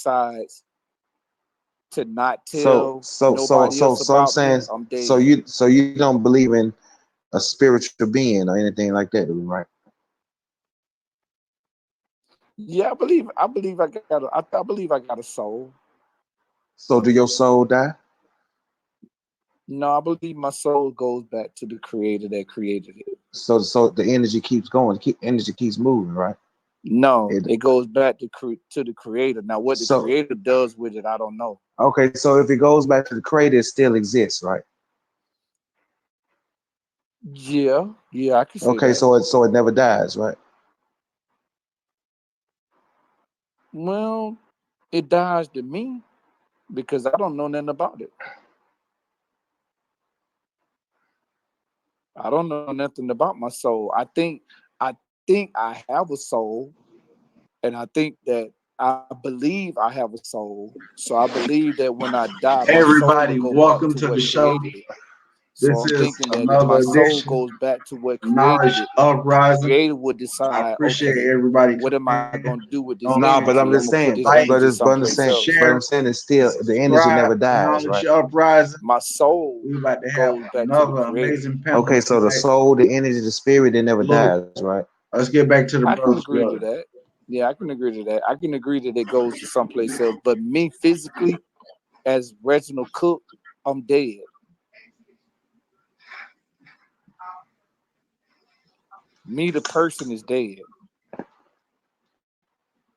decides to not So tell so so nobody so else so I'm about me, saying, I'm so dead. you don't believe in a spiritual being or anything like that, right? Yeah, I believe I believe I got a soul. So do your soul die? No, I believe my soul goes back to the creator that created it. So the energy keeps going, energy keeps moving, right? No, It, it goes back to the creator. Now, what the so creator does with it, I don't know. okay, so if it goes back to the creator, it still exists, right? Yeah, yeah, I can say Okay, that. so it never dies, right? Well, it dies to me because I don't know nothing about it. I don't know nothing about my soul. I think I have a soul, and I think that I believe I have a soul. So I believe that when I die, my soul will Everybody, go back welcome to to the what show. created it. So This I'm is thinking that if my another soul edition goes back to what of created Knowledge it, the Uprising. creator would I decide, appreciate okay, everybody what am I coming gonna in do with this on No, but energy? I'm I'm just gonna put saying, this like, energy but I'm just someplace saying, but else. I'm share, saying it's and still the energy subscribe never to dies, Knowledge right? Uprising. My soul We're about to have goes back to the another creator. amazing panel Okay, so the today. soul, the energy, the spirit, it never Look, dies, right? let's get back to the I can brothers agree to building. that. Yeah, I can agree to that. I can agree that it goes to someplace else. But me physically, as Reginald Cook, I'm dead. Me, the person, is dead.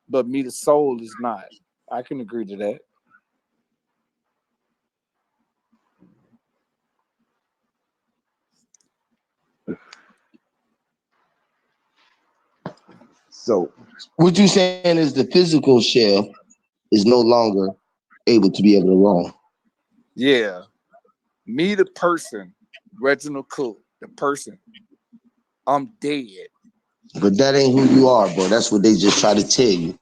But me, the soul, is not. I can agree to that. So What you saying is the physical shell is no longer able to be able to roam. Yeah. Me, the person, Reginald Cook, the person, I'm dead. But that ain't who you are, bro. That's what they just try to tell you.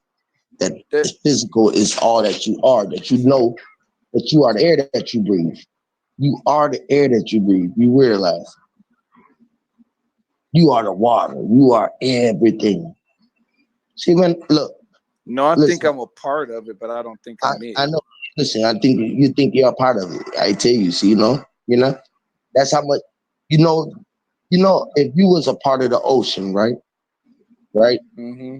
That That the physical is all that you are, that you know that you are the air that you breathe. You are the air that you breathe. You realize you are the water. You are everything. See, man, look, no, I think listen, I'm a part of it, but I don't think I, I'm it. I know, listen, I think you think you're a part of it. I tell you, see, that's how much, you know, if you was a part of the ocean, right? Right? Mm-hmm.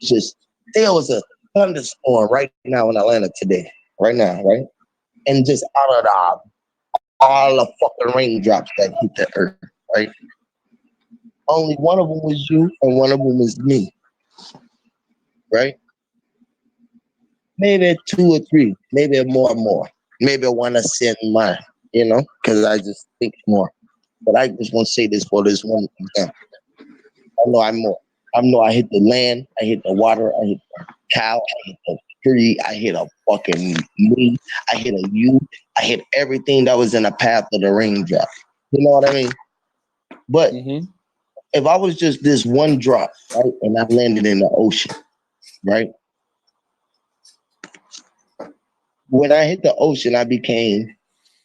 Just there was a thunderstorm right now in Atlanta today, right now, right? And just out of all the fucking raindrops that hit the earth, right? Only one of them was you, and one of them was me, right? Maybe two or three, maybe more and more. Maybe I want to send mine, because I just think more. But I just want to say this for this one example. I know I'm more. I know I hit the land, I hit the water, I hit the cow, I hit the tree, I hit a fucking me, I hit a you, I hit everything that was in the path of the raindrop. You know what I mean? But Mm-hmm. if I was just this one drop, right, and I landed in the ocean, right? When I hit the ocean, I became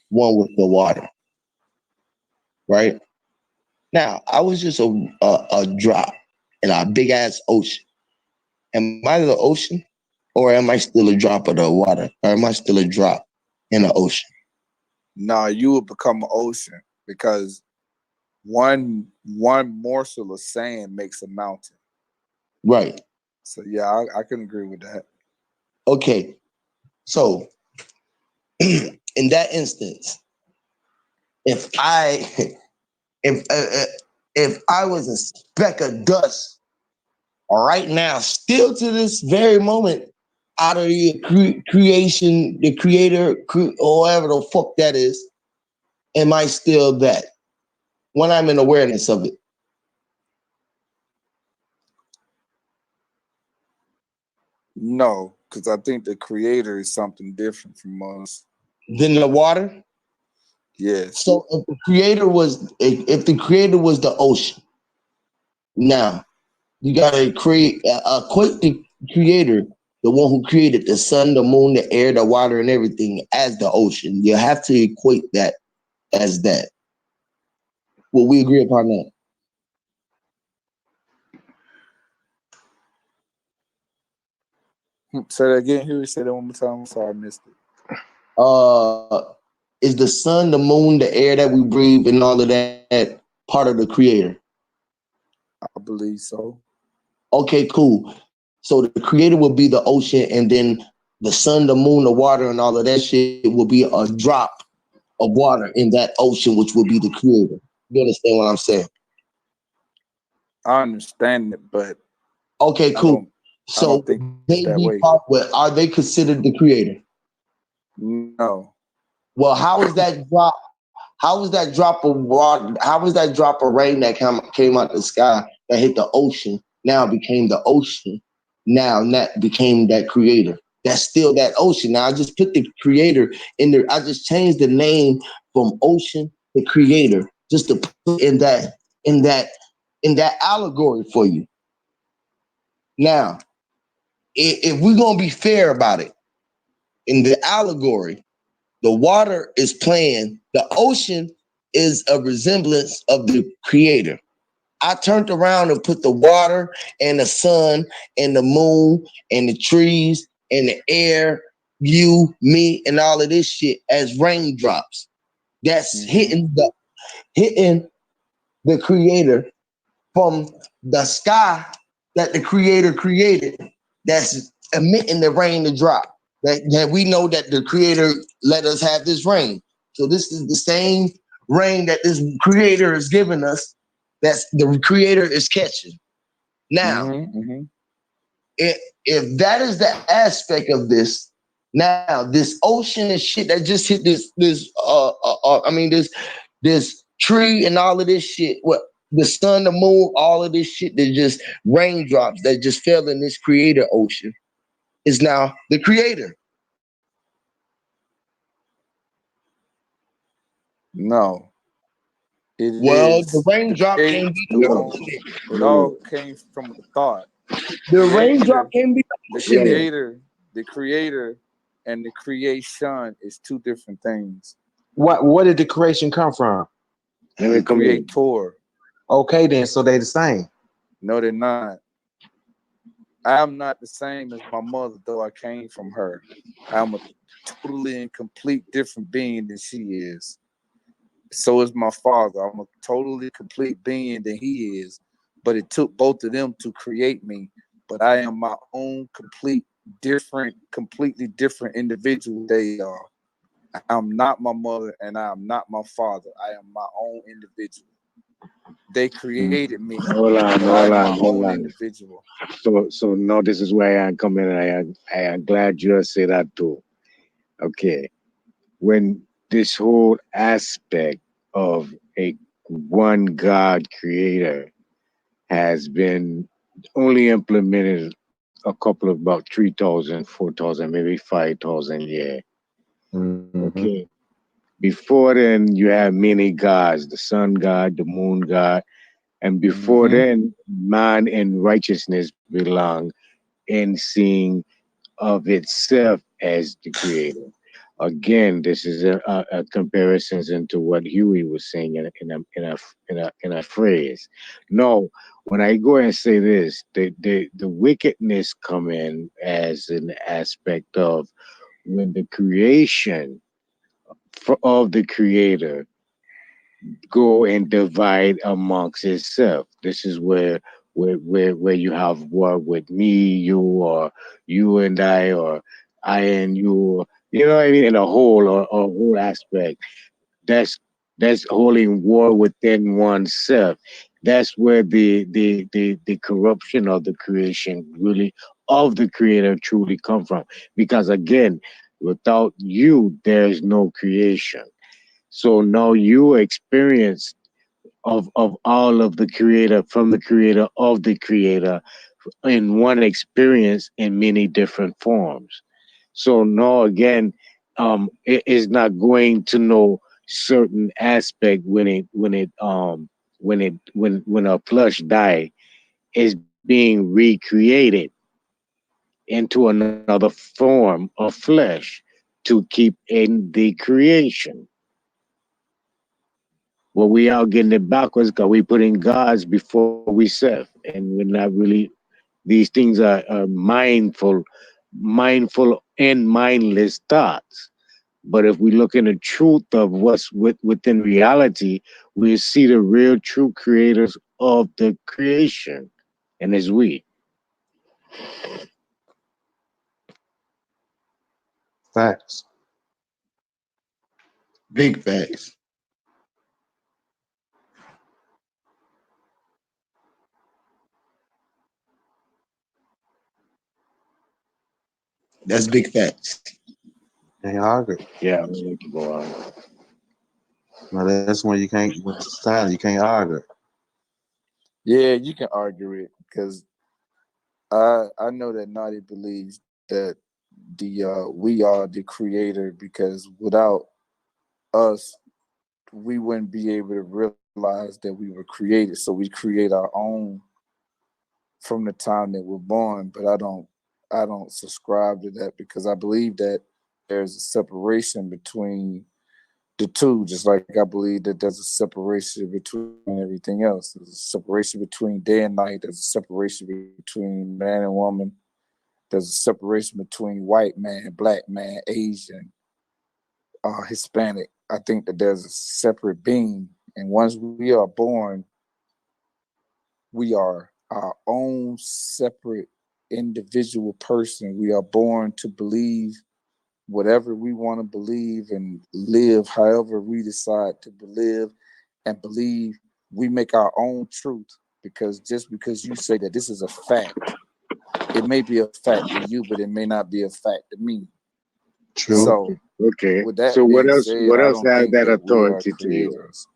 one with the water, right? Now I was just a drop in a big ass ocean. Am I the ocean, or am I still a drop of the water, or am I still a drop in the ocean? Nah, you would become an ocean because one morsel of sand makes a mountain. Right. So yeah, I can agree with that. Okay. So in that instance, if I if if I was a speck of dust right now, still to this very moment, out of the creation, the creator, or whatever the fuck that is, am I still that? When I'm in awareness of it, No, because I think the creator is something different from us. then the water. Yes. So if the creator was the ocean, now you gotta equate the creator, the one who created the sun, the moon, the air, the water, and everything, as the ocean. You have to equate that as that. Will we agree upon that? Say that again. Here, say that one more time. I'm sorry, I missed it. Uh, is the sun, the moon, the air that we breathe, and all of that part of the creator? I believe so. Okay, cool. So the creator will be the ocean, and then the sun, the moon, the water, and all of that shit will be a drop of water in that ocean, which will be the creator. You understand what I'm saying? I understand it, but Okay, I cool. don't. I So don't think they it's that be way. part. What are they considered the creator? No. Well, how is that drop? How was that drop of water? How was that drop of rain that came out the sky that hit the ocean? Now became the ocean. Now that became that creator. That's still that ocean. Now I just put the creator in there. I just changed the name from ocean to creator just to put in that in that allegory for you. Now, if we're gonna be fair about it, in the allegory, the water is playing, the ocean is a resemblance of the creator. I turned around and put the water and the sun and the moon and the trees and the air, you, me, and all of this shit as raindrops. That's Mm-hmm. hitting the creator from the sky that the creator created, that's emitting the rain to drop. That we know that the creator let us have this rain. So this is the same rain that this creator is giving us, that's the creator is catching. Now, Mm-hmm. Mm-hmm. if that is the aspect of this, now this ocean and shit that just hit this tree and all of this shit, what the sun, the moon, all of this shit that just raindrops that just fell in this creator ocean is now the creator. No, it Well, the is the raindrop creator can't be the No, one. ocean. It all no, came from a thought. The The raindrop creator, can't be the the ocean. yeah. creator, the creator, and the creation is two different things. What did the creation come from? The Let me come in. creator. Okay, then, so they the same. No, they're not. I am not the same as my mother, though I came from her. I'm a totally and complete different being than she is. So is my father. I'm a totally complete being than he is. But it took both of them to create me. But I am my own completely different individual they are. I'm not my mother and I am not my father. I am my own individual. They Mm. created me, Hold on, but I hold am on, my hold own on. individual. So now this is where I am coming. I am glad you say that too. Okay, when this whole aspect of a one God creator has been only implemented a couple of about 3,000, 4,000, maybe 5,000 years. Mm-hmm. Okay. Before then, you have many gods, the sun god, the moon god. And before Mm-hmm. then, man and righteousness belong in seeing of itself as the creator. Again, this is a comparisons into what Huey was saying in a phrase. No, when I go and say this, the wickedness come in as an aspect of when the creation of the creator go and divide amongst itself. This is where you have war with me, you, or you and I, or I and you, you know what I mean, in a whole or whole aspect. That's that's holding war within oneself. That's where the corruption of the creation really of the creator truly come from. Because again, without you, there's no creation. So now you experience of all of the creator from the creator of the creator in one experience in many different forms. So now again, it is not going to know certain aspect when a flesh die is being recreated into another form of flesh to keep in the creation. Well, we are getting it backwards because we putting gods before we serve, and we're not really. These things are mindful, mindful and mindless thoughts. But if we look in the truth of what's within reality, we see the real true creators of the creation, and it's we. Facts. Big facts. That's big facts. Can't argue. Yeah, I'm gonna let you go on. No, that's when you can't. When it's time, you can't argue. Yeah, you can argue it because I know that Naughty believes that the we are the creator because without us we wouldn't be able to realize that we were created. So we create our own from the time that we're born. But I don't subscribe to that because I believe that there's a separation between the two, just like I believe that there's a separation between everything else. There's a separation between day and night. There's a separation between man and woman. There's a separation between white man, black man, Asian, Hispanic. I think that there's a separate being, and once we are born, we are our own separate individual person. We are born to believe whatever we want to believe and live however we decide to live and believe. We make our own truth because just because you say that this is a fact, it may be a fact to you, but it may not be a fact to me. True. So, Okay. Okay. with that So what being else? said, What I else don't has think that that we are authority to you? creators.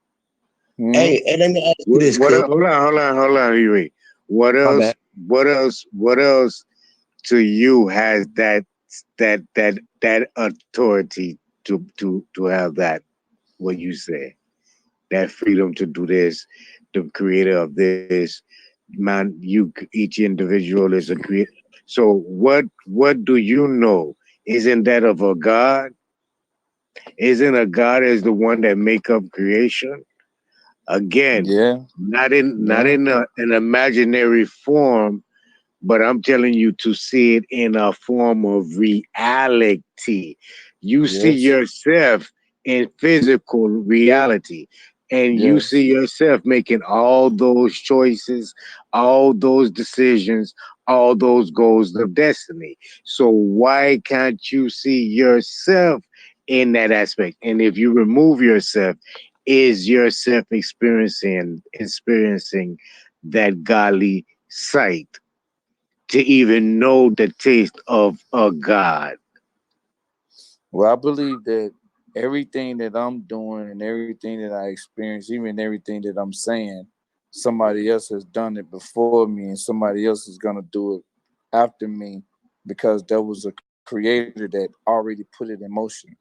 Hmm? Hey, let me ask you this, Cook. Hold on, Huey. What My bad. else? What else to you has that authority to have that? What you say? That freedom to do this, the creator of this, man. Each individual is a creator. So what do you know? Isn't that of a God? Isn't a God is the one that make up creation? Again, Yeah, not yeah, in an imaginary form, but I'm telling you to see it in a form of reality. You see yes, yourself in physical reality, and you see yes, yourself making all those choices, all those decisions, all those goals of destiny. So why can't you see yourself in that aspect? And if you remove yourself, is yourself experiencing that godly sight to even know the taste of a God? Well, I believe that everything that I'm doing and everything that I experience, even everything that I'm saying, somebody else has done it before me and somebody else is going to do it after me because there was a creator that already put it in motion.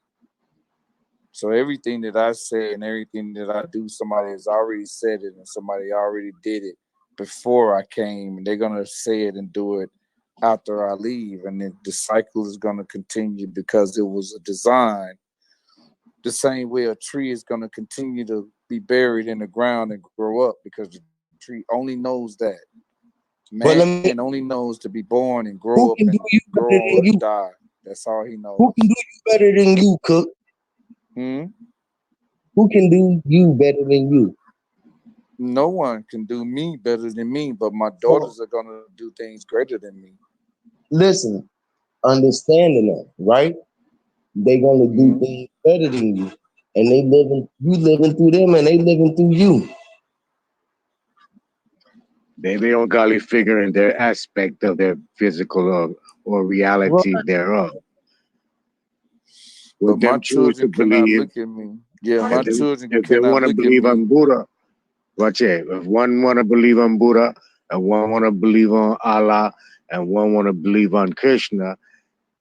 So everything that I say and everything that I do, somebody has already said it and somebody already did it before I came, and they're gonna say it and do it after I leave, and then the cycle is gonna continue because it was a design. The same way a tree is gonna continue to be buried in the ground and grow up because the tree only knows that. Man But let only me. knows to be born and grow up Who and can do you grow better on and than you? die. That's all he Who knows. can do you better than you, Cook? Hmm? Who can do you better than you? No one can do me better than me, but my So daughters are gonna do things greater than me. listen, understanding that, right? They gonna do Hmm. things better than you, and they living, you living through them, and they living through you. They don't godly figure in their aspect of their physical or Right. reality thereof. But With my them choose to children cannot believe, look at me. Yeah, if my they children if they cannot want to look at believe me. on Buddha, watch it. If one want to believe on Buddha, and one want to believe on Allah, and one want to believe on Krishna,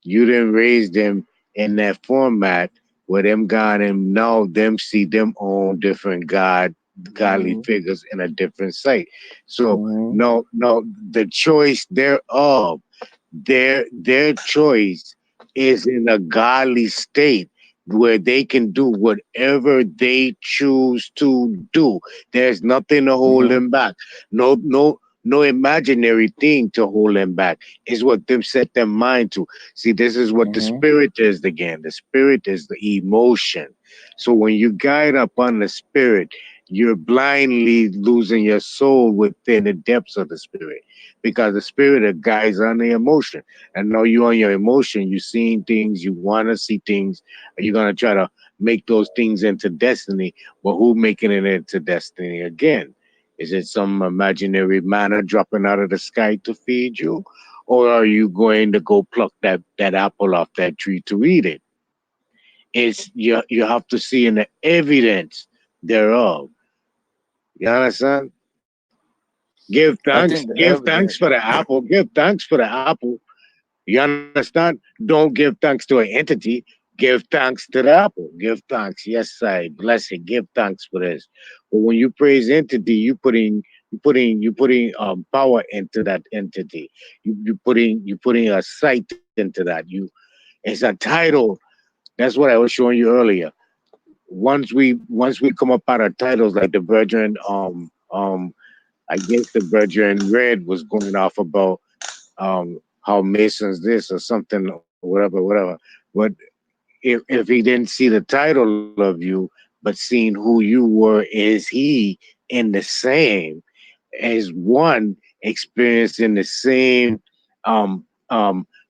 you didn't raise them in that format where them God and now them see them own different godly Hmm. figures in a different site. So Hmm. no, the choice thereof, their choice is in a godly state where they can do whatever they choose to do. There's nothing to hold Hmm. them back. No no imaginary thing to hold them back. It's what them set their mind to. See, this is what the Mm-hmm. spirit is again. The spirit is the emotion. So when you guide up on the spirit, you're blindly losing your soul within the depths of the spirit, because the spirit guides on the emotion. And now you on your emotion, you seeing things, you want to see things, and you're gonna try to make those things into destiny. But who making it into destiny again? Is it some imaginary manna dropping out of the sky to feed you? Or are you going to go pluck that apple off that tree to eat it? It's you have to see in the evidence thereof. You understand? I think the Give thanks evidence. for the apple, give thanks for the apple. You understand? Don't give thanks to an entity. Give thanks to the apple. Give thanks. Yes, I bless it. Give thanks for this. But when you praise entity, you putting power into that entity. You putting a sight into that. It's a title. That's what I was showing you earlier. Once we come up out of titles like the Virgin, I guess the Virgin Red was going off about how Mason's this or something, or whatever. But if he didn't see the title of you, but seeing who you were is he in the same as one experiencing the same um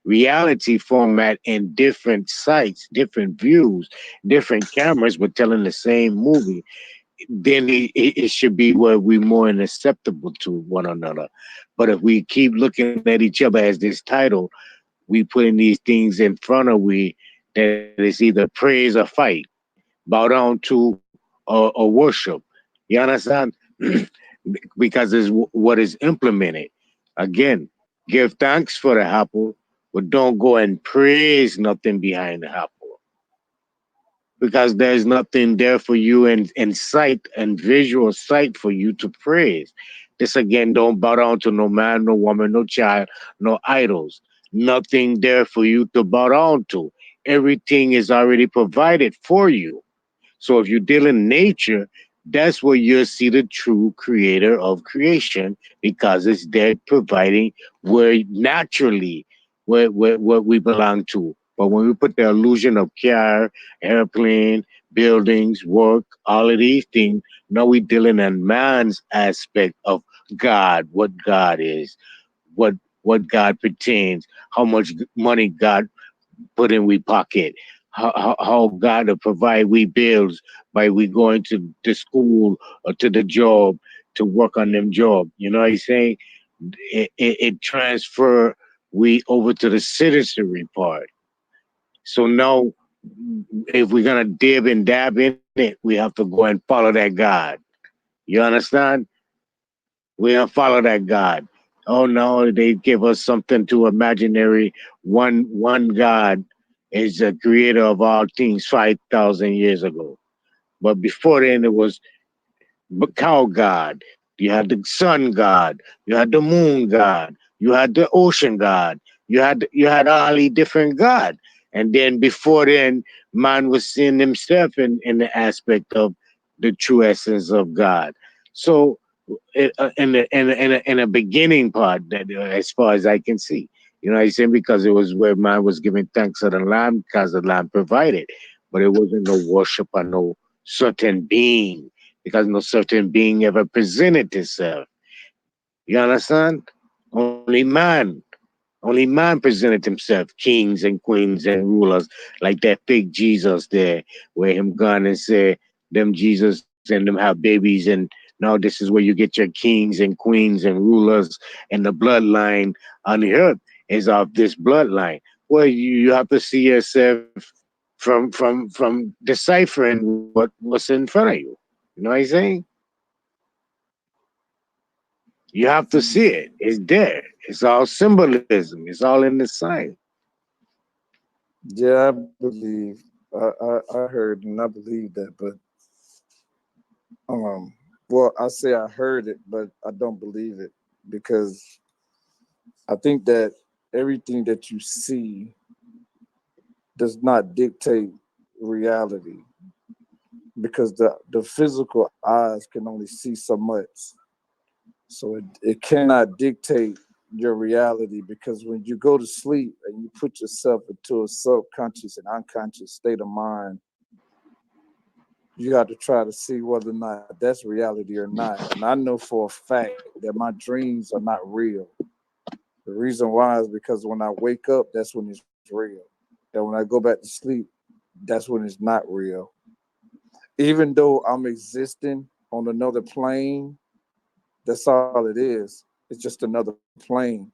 reality format in different sites, different views, different cameras, but telling the same movie, then it should be where we're more acceptable to one another. But if we keep looking at each other as this title, we putting these things in front of we that is either praise or fight, bow down to or worship. You understand? Because it's what is implemented. Again, give thanks for the apple, but don't go and praise nothing behind the apple, because there's nothing there for you in sight and visual sight for you to praise. This again, don't bow down to no man, no woman, no child, no idols. Nothing there for you to bow down to. Everything is already provided for you. So if you deal in nature, that's where you'll see the true creator of creation, because it's there providing where naturally where we belong to. But when we put the illusion of car, airplane, buildings, work, all of these things, now we dealing in man's aspect of God, what God is, what what God pertains, how much money God put in we pocket, how God to provide we bills by we going to the school or to the job to work on them job. You know what I'm saying? It transfer we over to the citizenry part. So now, if we're gonna dib and dab in it, we have to go and follow that God. You understand? We don't follow that God. Oh no, they give us something to imaginary. One God is the creator of all things 5,000 years ago. But before then, it was cow God. You had the sun God. You had the moon God. You had the ocean God. You had all these different God. And then before then, man was seeing himself in the aspect of the true essence of God. So in a beginning part, that as far as I can see, you know what I'm saying, because it was where man was giving thanks to the Lamb because the Lamb provided, but it wasn't no worship or no certain being, because no certain being ever presented itself. You understand? Only man presented himself, kings and queens and rulers, like that fake Jesus there, where him gone and say, them Jesus and them have babies, and now this is where you get your kings and queens and rulers, and the bloodline on the earth is of this bloodline. Well, you have to see yourself from deciphering what's in front of you. You know what I'm saying? You have to see it. It's there. It's all symbolism. It's all in the sign. Yeah, I believe. I heard and I believe that, but um, well, I say I heard it, but I don't believe it because I think that everything that you see does not dictate reality because the physical eyes can only see so much. So it cannot dictate your reality, because when you go to sleep and you put yourself into a subconscious and unconscious state of mind, you got to try to see whether or not that's reality or not. And I know for a fact that my dreams are not real. The reason why is because when I wake up, that's when it's real. And when I go back to sleep, that's when it's not real. Even though I'm existing on another plane, that's all it is. It's just another plane.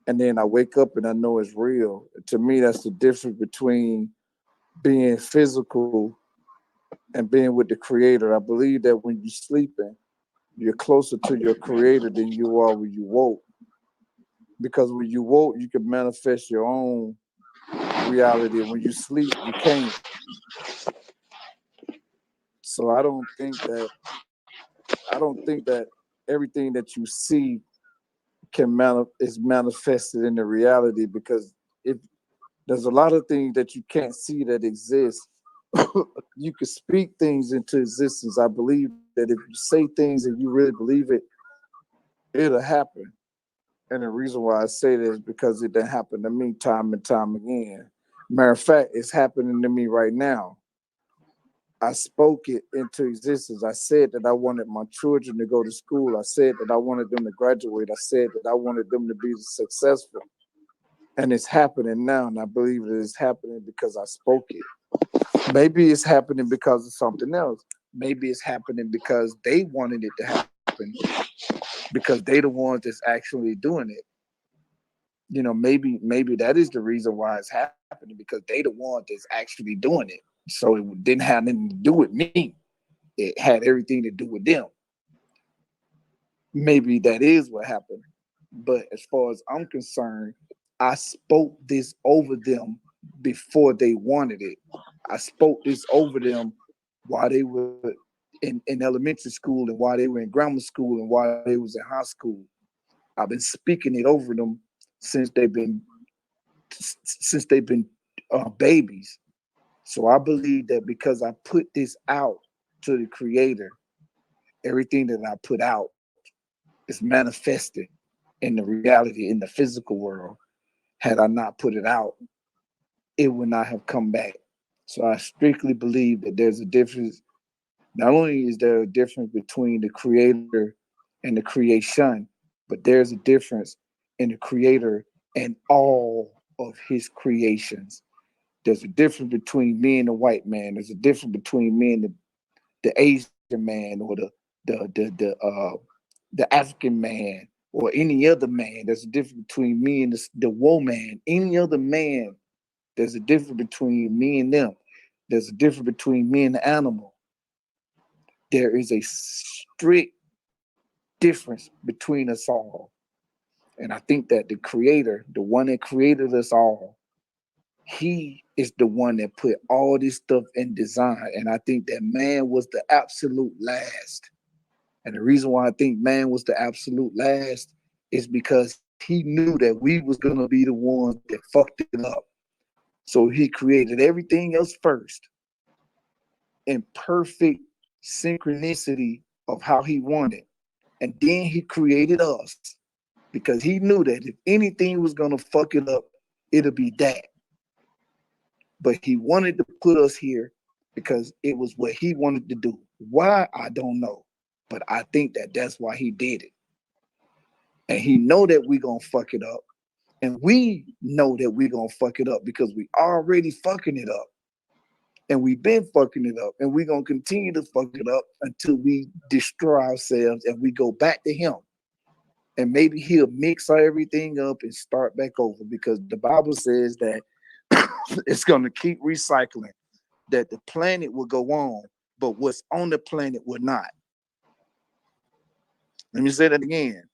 And then I wake up and I know it's real. To me, that's the difference between being physical and being with the creator. I believe that when you're sleeping, you're closer to your creator than you are when you woke. Because when you woke, you can manifest your own reality. And when you sleep, you can't. So I don't think that everything that you see is manifested in the reality, because if there's a lot of things that you can't see that exist. You can speak things into existence. I believe that if you say things and you really believe it, it'll happen. And the reason why I say that is because it done happened to me time and time again. Matter of fact, it's happening to me right now. I spoke it into existence. I said that I wanted my children to go to school. I said that I wanted them to graduate. I said that I wanted them to be successful. And it's happening now. And I believe it is happening because I spoke it. Maybe it's happening because of something else. Maybe it's happening because they wanted it to happen, because they the ones that's actually doing it. Maybe that is the reason why it's happening, because they the ones that's actually doing it. So it didn't have anything to do with me. It had everything to do with them. Maybe that is what happened. But as far as I'm concerned, I spoke this over them before they wanted it. I spoke this over them while they were in elementary school, and while they were in grammar school, and while they was in high school. I've been speaking it over them since they've been since they've been babies. So I believe that because I put this out to the creator, everything that I put out is manifested in the reality, in the physical world. Had I not put it out, it would not have come back. So I strictly believe that there's a difference. Not only is there a difference between the creator and the creation, but there's a difference in the creator and all of his creations. There's a difference between me and the white man. There's a difference between me and the Asian man, or the African man, or any other man. There's a difference between me and the woman, any other man. There's a difference between me and them. There's a difference between me and the animal. There is a strict difference between us all. And I think that the creator, the one that created us all, he is the one that put all this stuff in design. And I think that man was the absolute last. And the reason why I think man was the absolute last is because he knew that we was gonna be the ones that fucked it up. So he created everything else first in perfect synchronicity of how he wanted. And then he created us because he knew that if anything was gonna fuck it up, it'll be that. But he wanted to put us here because it was what he wanted to do. Why, I don't know, but I think that that's why he did it. And he know that we gonna fuck it up, and we know that we gonna fuck it up because we already fucking it up, and we've been fucking it up, and we gonna continue to fuck it up until we destroy ourselves and we go back to him. And maybe he'll mix everything up and start back over, because the Bible says that it's going to keep recycling, that the planet will go on, but what's on the planet will not. Let me say that again.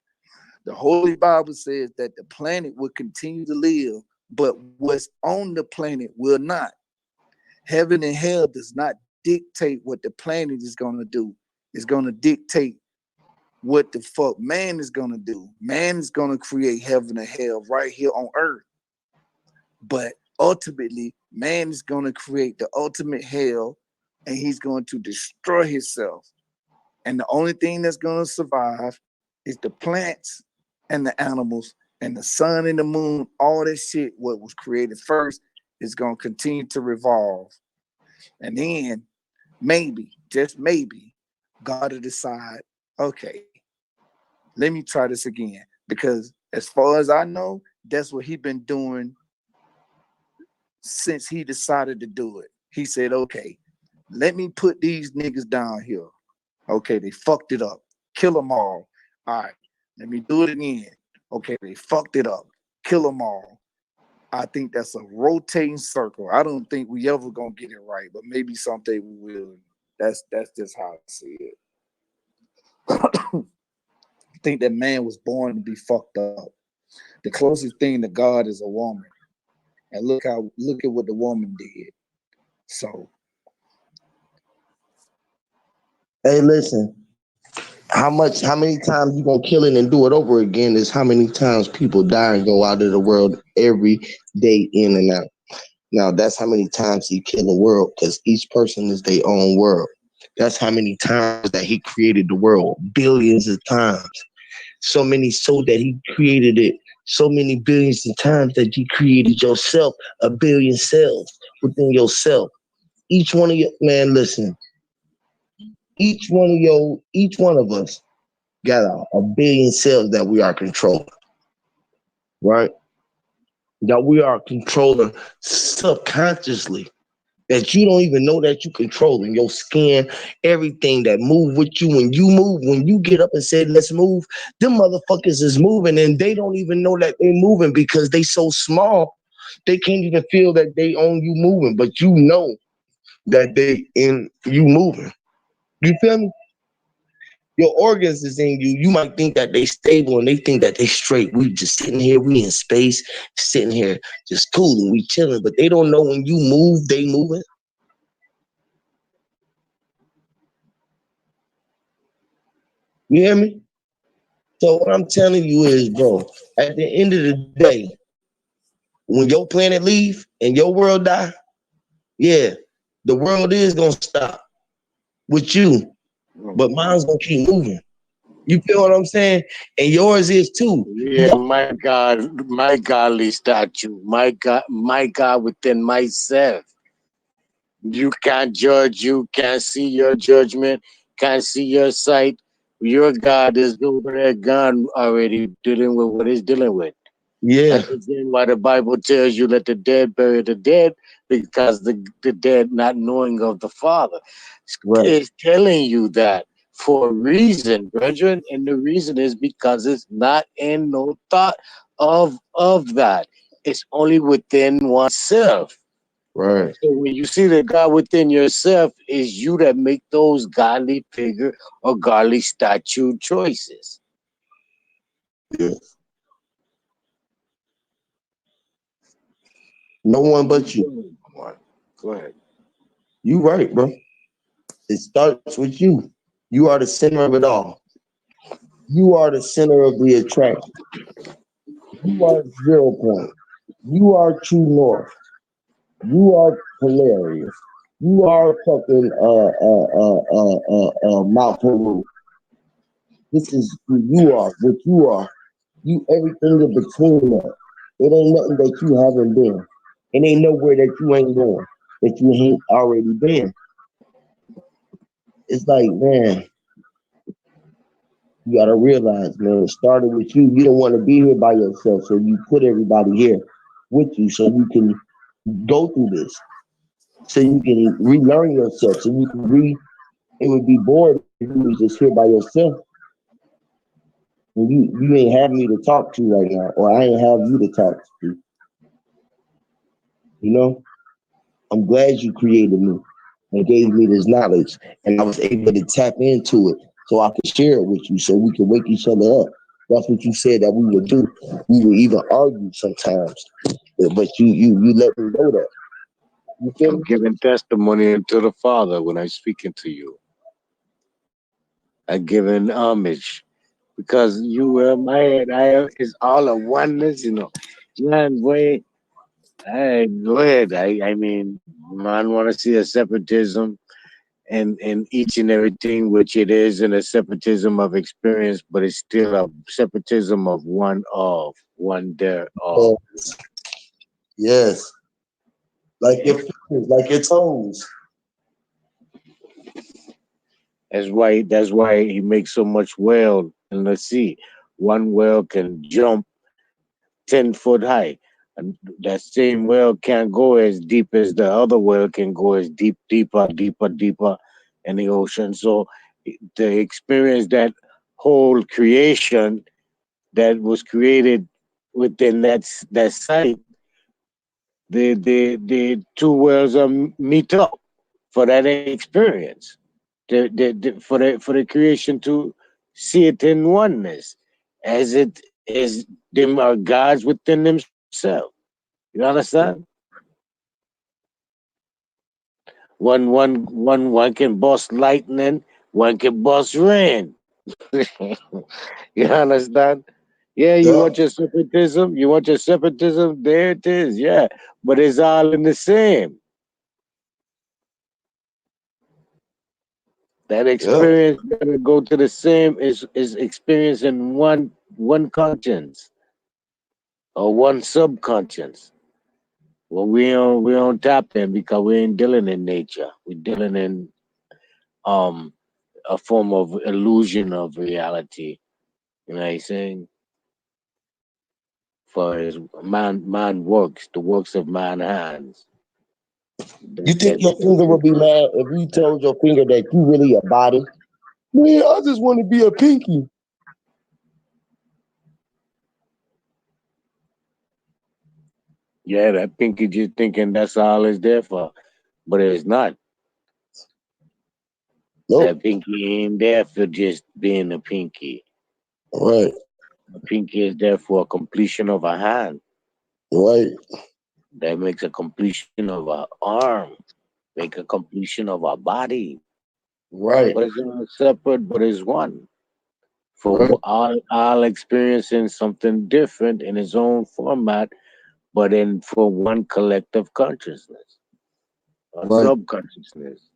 The Holy Bible says that the planet will continue to live, but what's on the planet will not. Heaven and hell does not dictate what the planet is going to do. It's going to dictate what the fuck man is going to do. Man is going to create heaven and hell right here on earth. But ultimately, man is going to create the ultimate hell, and he's going to destroy himself. And the only thing that's going to survive It's the plants and the animals and the sun and the moon, all that shit, what was created first, is gonna continue to revolve. And then maybe, just maybe, God will decide, okay, let me try this again. Because as far as I know, that's what he been doing since he decided to do it. He said, okay, let me put these niggas down here. Okay, they fucked it up. Kill them all. All right, let me do it again. Okay, they fucked it up. Kill them all. I think that's a rotating circle. I don't think we ever gonna get it right, but maybe someday we will. That's just how I see it. I think that man was born to be fucked up. The closest thing to God is a woman, and look at what the woman did. So Hey, listen. How many times you gonna kill it and do it over again is how many times people die and go out of the world every day in and out. Now that's how many times he killed the world because each person is their own world. That's how many times that he created the world, billions of times. So many so that he created it so many billions of times that you created yourself a billion cells within yourself. Each one of you, man, listen, each one of us got a billion cells that we are controlling, right? That we are controlling subconsciously. That you don't even know that you controlling your skin, everything that move with you when you move, when you get up and say, let's move, them motherfuckers is moving and they don't even know that they're moving because they so small, they can't even feel that they own you moving, but you know that they in you moving. You feel me? Your organs is in you. You might think that they stable and they think that they straight. We just sitting here, we in space, sitting here just cooling, we chilling. But they don't know when you move, they moving. You hear me? So what I'm telling you is, bro, at the end of the day, when your planet leave and your world die, yeah, the world is gonna stop with you, but mine's gonna keep moving. You feel what I'm saying? And yours is too. Yeah, my godly statue, my God within myself. You can't judge, you can't see your judgment, can't see your sight. Your God is over there gone already dealing with what he's dealing with. Yeah, That's again why the Bible tells you let the dead bury the dead, because the dead not knowing of the Father. right, It's telling you that for a reason, brethren, and the reason is because it's not in no thought of that. It's only within oneself. right. So when you see the God within yourself, is you that make those godly figure or godly statue choices. Yeah. No one You but you. go ahead. Go ahead. You right, bro. It starts with you. You are the center of it all. You are the center of the attraction. You are 0 point. You are true north. You are hilarious. You are fucking Mount Peru. This is who you are, what you are. You everything in between that. It ain't nothing that you haven't been. It ain't nowhere that you ain't going, that you ain't already been. It's like, man, you gotta realize, man, it started with you. You don't want to be here by yourself, so you put everybody here with you so you can go through this, so you can relearn yourself, so you can it would be bored if you was just here by yourself. And you ain't have me to talk to right now, or I ain't have you to talk to. You know, I'm glad you created me and gave me this knowledge, and I was able to tap into it so I could share it with you, so we could wake each other up. That's what you said that we would do. We would even argue sometimes, but you let me know that. You feel I'm me? giving testimony unto the Father when I'm speaking to you. I'm giving homage because you were my head. It's all a oneness, Man, boy, hey, go ahead. I mean, man, want to see a separatism, and each and everything, which it is in a separatism of experience, but it's still a separatism of one thereof. Yes. Yes. Like your fingers, like your toes. That's why he makes so much whale in the sea. One whale can jump 10 foot high. And that same whale can't go as deep as the other whale can go as deeper in the ocean. So the experience that whole creation that was created within that site, the two worlds are meet up for that experience. For the creation to see it in oneness, as it is them are gods within themselves. You understand? One can bust lightning, one can bust rain. You understand? Yeah, you Yep. want your separatism? You want your separatism? There it is, yeah. But it's all in the same. That Yep. experience gotta go to the same is experience in one conscience or one subconscious. Well, we don't tap in because we ain't dealing in nature. We're dealing in um a form of illusion of reality. You know what I'm saying? For as man works, the works of man hands. You That think that your finger would be mad if you told your finger that you really a body? Man, I just want to be a pinky. yeah, that pinky just thinking that's all it's there for. But it's not. That Nope. pinky ain't there for just being a pinky. Right. A pinky is there for a completion of a hand. Right. That makes a completion of a arm. Make a completion of a body. Right. But it's not separate, but it's one. For Right. all experiencing something different in its own format, but in for one collective consciousness, a Right. subconsciousness.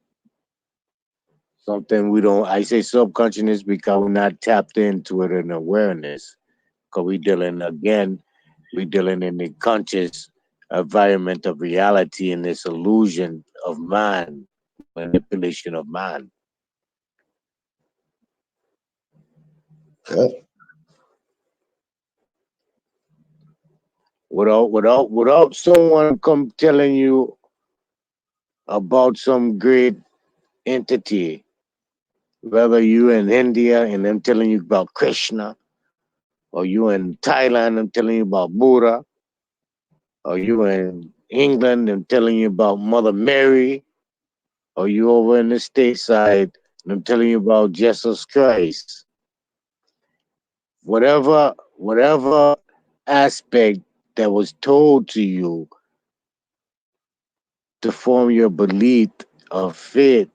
Something we don't. I say subconsciousness because we're not tapped into it in awareness. Because we dealing again, we dealing in the conscious environment of reality in this illusion of mind, manipulation of mind. Yep. Without someone come telling you about some great entity, whether you in India and them telling you about Krishna, or you in Thailand and telling you about Buddha, or you in England and telling you about Mother Mary, or you over in the stateside and I'm telling you about Jesus Christ. Whatever aspect that was told to you to form your belief of faith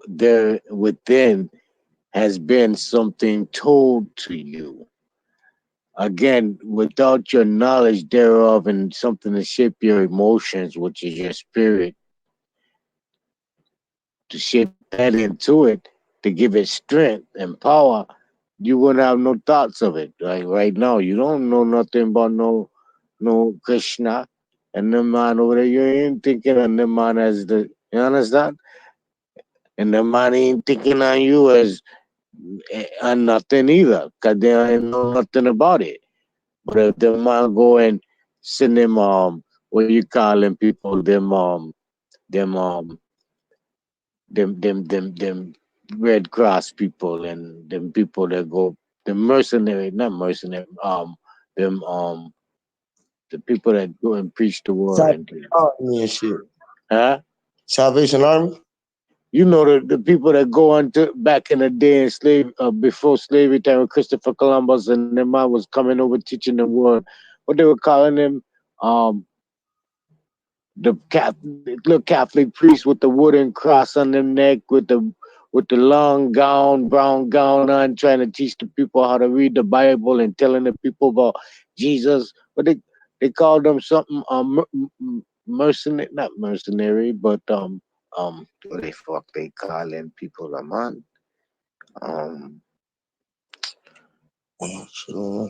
there within has been something told to you. Again, without your knowledge thereof and something to shape your emotions, which is your spirit, to shape that into it, to give it strength and power, you wouldn't have no thoughts of it. Like right now, you don't know nothing about no Krishna and the man over there. You ain't thinking of the man as the you understand? And the man ain't thinking on you as on nothing either, cause they ain't know nothing about it. But if the man go and send them what you call them people, them them Red Cross people and them people that go the mercenary, not mercenary, them the people that go and preach the word Salvation and things. Army and shit. Huh? Salvation Army. You know the people that go on to back in the day in slave before slavery time with Christopher Columbus and their man was coming over teaching the word. What they were calling them, um, the little Catholic priest with the wooden cross on their neck with the long gown, brown gown on, trying to teach the people how to read the Bible and telling the people about Jesus. But they called them something mercenary, not mercenary, but what the fuck they calling people a man? Um, Sure.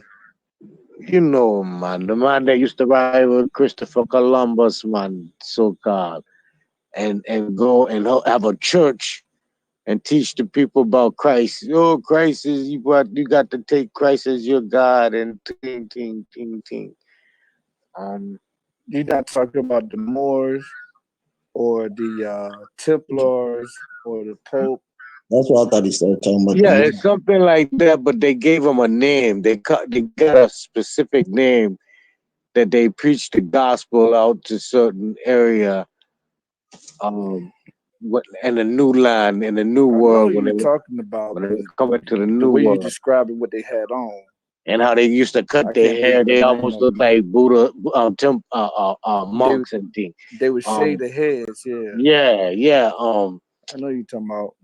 you know, man, the man that used to ride with Christopher Columbus, man, so called, and go and have a church and teach the people about Christ. Oh, Christ is you, what you got to take Christ as your God and ting ting ting ting. Um, You're not talking about the Moors or the Templars or the Pope. That's what I thought he started talking about the yeah, it's movie. something like that, but they gave them a name. They got a specific name that they preach the gospel out to certain area. What in the new land in the new I know world who you're talking about, when they but was coming to the the new way you world, describing what they had on, and how they used to cut I their can't think hair, of the they name almost of look them. like Buddha, They monks and things. they would shave Um, their heads. Yeah, yeah, yeah. I know you're talking about.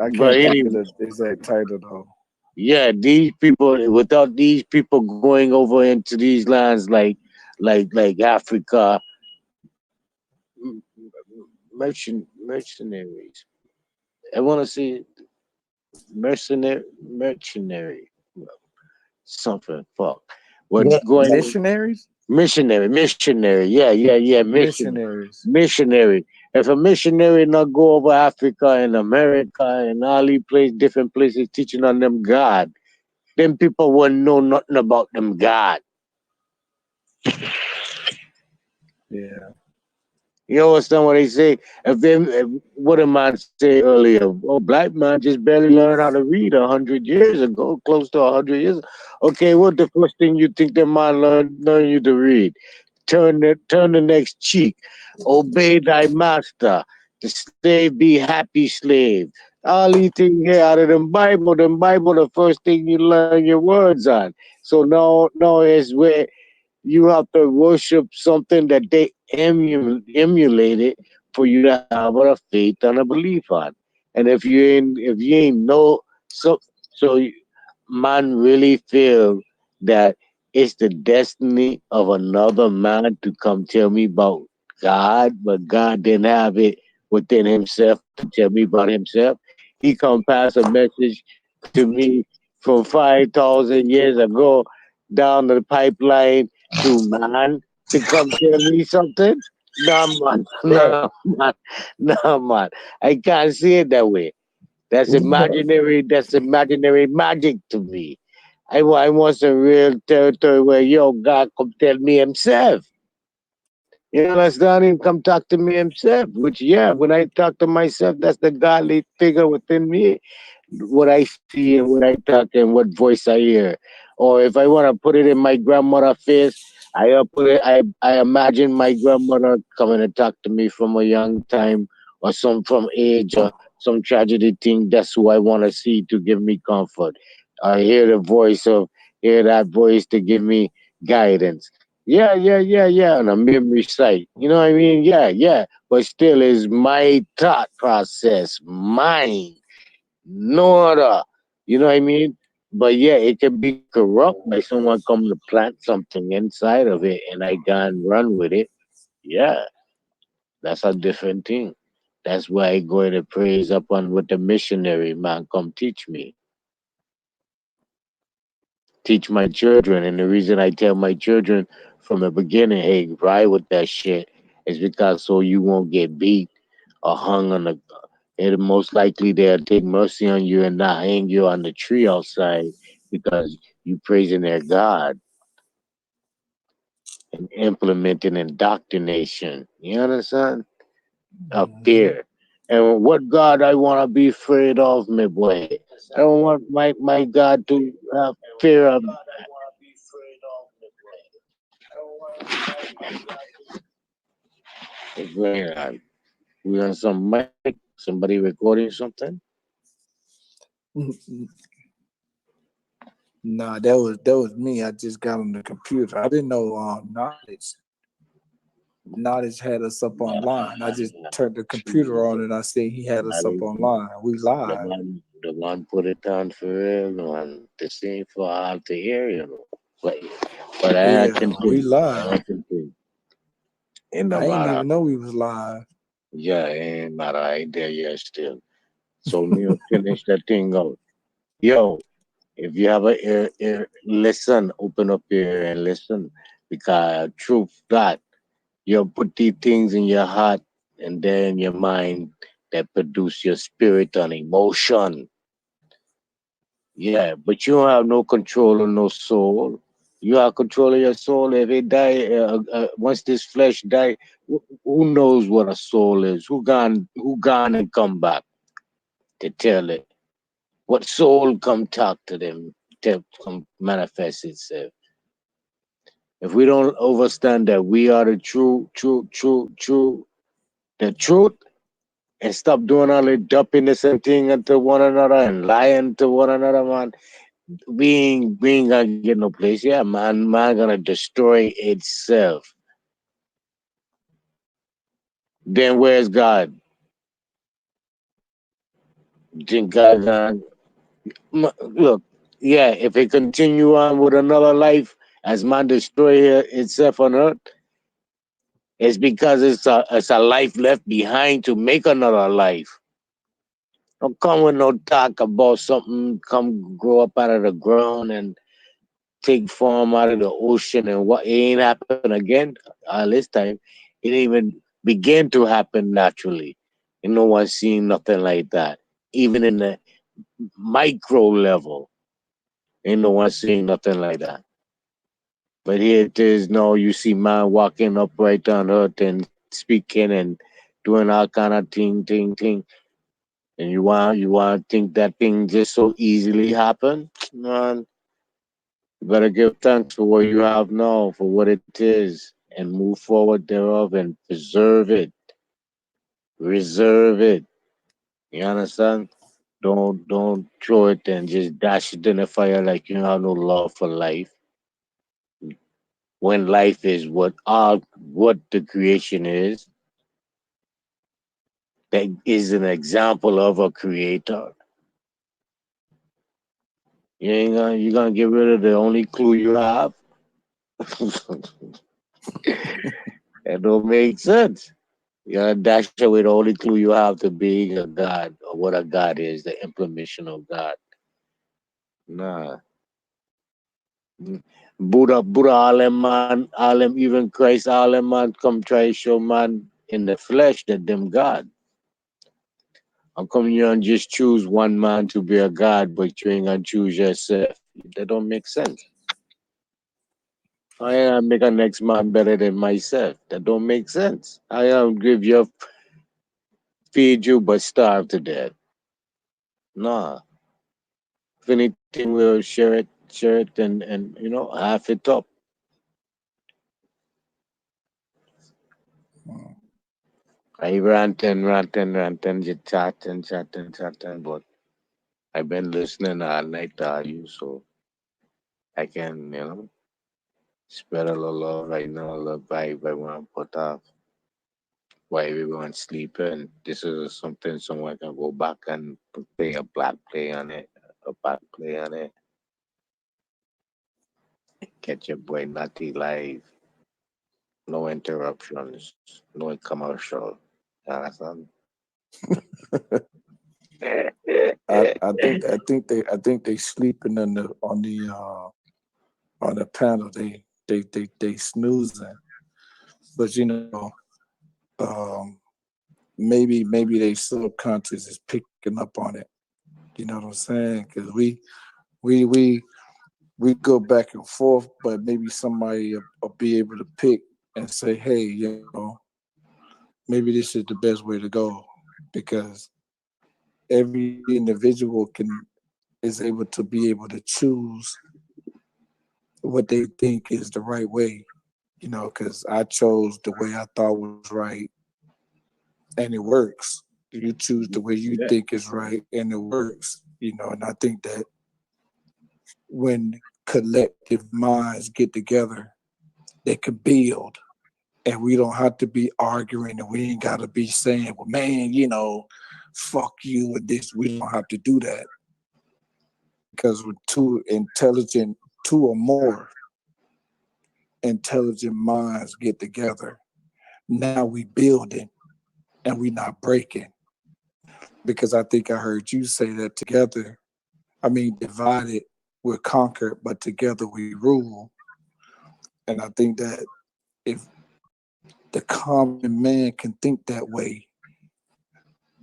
I But can't think of anyway, the exact title though. yeah, these people, without these people going over into these lands like Africa, m- mercenaries. I want to see mercenary, something. Fuck. What Yeah, going Missionaries, missionary. Yeah. missionaries. Missionary. If a missionary not go over Africa and America and all these different places teaching on them God, them people wouldn't know nothing about them God. Yeah, You understand what they say? If what a man say earlier, oh, black man just barely learned how to read 100 years ago, close to 100 years. Okay, what the first thing you think that man learn you to read? Turn the next cheek, obey thy master, the slave be happy slave. All these things here out of them Bible, the first thing you learn your words on. So now is where you have to worship something that they emulated for you to have a faith and a belief on. And if you ain't know so man really feel that it's the destiny of another man to come tell me about God, but God didn't have it within himself to tell me about himself. He come pass a message to me from 5,000 years ago down the pipeline to man to come tell me something. Nah, man, right. nah, man, nah, man. I can't see it that way. That's imaginary. That's imaginary magic to me. I want some real territory where yo God come tell me himself. You understand him come talk to me himself. Which yeah, when I talk to myself, that's the godly figure within me. What I see and what I talk and what voice I hear. Or if I want to put it in my grandmother face, I imagine my grandmother coming to talk to me from a young time or some from age or some tragedy thing. That's who I want to see to give me comfort. I hear that voice to give me guidance. Yeah. And a memory site. You know what I mean? Yeah. But still is my thought process, mine, no other. You know what I mean? But yeah, it can be corrupt by someone coming to plant something inside of it and I go and run with it. Yeah, that's a different thing. That's why I go to praise upon what the missionary man come teach me. Teach my children. And the reason I tell my children from the beginning, hey, ride with that shit, is because so you won't get beat or hung on the. And most likely they'll take mercy on you and not hang you on the tree outside because you praising their God and implementing indoctrination. You understand? Of Mhm. fear. And what God I want to be afraid of, my boy. I don't want my God to have fear of. What's going on? We on some mic? Somebody recording something? Nah, that was me. I just got on the computer. I didn't know knowledge had us up online. I just turned the computer on and I seen he had us up Knowledge, online. We live. the one put it down for real, and the same for all to hear, But I Yeah, had we continue. I live. had continue. Ain't no I ain't matter. even know we was live. Yeah, ain't matter. I ain't there yet still. So me finish that thing out. Yo, if you have a ear, listen, open up your ear and listen. Because truth that you put these things in your heart and then your mind that produce your spirit and emotion. Yeah, but you don't have no control of no soul. You have control of your soul. If it die, once this flesh die, who knows what a soul is? Who gone and come back to tell it? What soul come talk to them to come manifest itself? If we don't understand that we are the the truth, and stop doing all the dumpiness and thing into one another and lying to one another, man, we ain't gonna get no place. Yeah, man gonna destroy itself. Then where's God? Think God gonna look? Yeah, if it continue on with another life as man destroy itself on earth, it's because it's a life left behind to make another life. Don't come with no talk about something come grow up out of the ground and take form out of the ocean and what it ain't happen again this time. It didn't even begin to happen naturally. And no one's seen nothing like that. Even in the micro level, ain't no one seeing nothing like that. But here it is, no, you see man walking upright on earth and speaking and doing all kind of thing. And you want to think that thing just so easily happen? Man, you better give thanks for what you have now, for what it is, and move forward thereof and preserve it, reserve it. You understand? Don't throw it and just dash it in the fire like you have no love for life. When life is what the creation is, that is an example of a creator. You gonna get rid of the only clue you have? That don't make sense. You gotta dash away the only clue you have to being a god or what a god is, the implementation of God. Nah. Mm. Buddha, all them, even Christ, all them man come try to show man in the flesh that them God. How come you don't just choose one man to be a God, but you ain't gonna choose yourself? That don't make sense. I ain't gonna make a next man better than myself. That don't make sense. I am give you feed you but starve to death. Nah. If anything, we'll share it, and half it up. Mm. I ranting, just chatting, but I've been listening all night to you, so I can, spread a little love right now, a little vibe I want to put off while everyone's sleeping. This is something someone can go back and play a black play on it, a back play on it. Catch your boy Natty live, no interruptions, no commercial. You understand? I think they sleeping on the panel. They snoozing. But um, maybe they subconscious is picking up on it. You know what I'm saying? Because we we we go back and forth, but maybe somebody will be able to pick and say, hey, maybe this is the best way to go because every individual can is able to be able to choose what they think is the right way. Because I chose the way I thought was right, and it works. You choose the way you Yeah. think is right, and it works. And I think that when collective minds get together, they can build, and we don't have to be arguing, and we ain't got to be saying, "Well, man, fuck you," and this. We don't have to do that because we're two or more intelligent minds get together. Now we building and we not breaking. Because I think I heard you say that together. I mean, divided we're conquered, but together we rule. And I think that if the common man can think that way,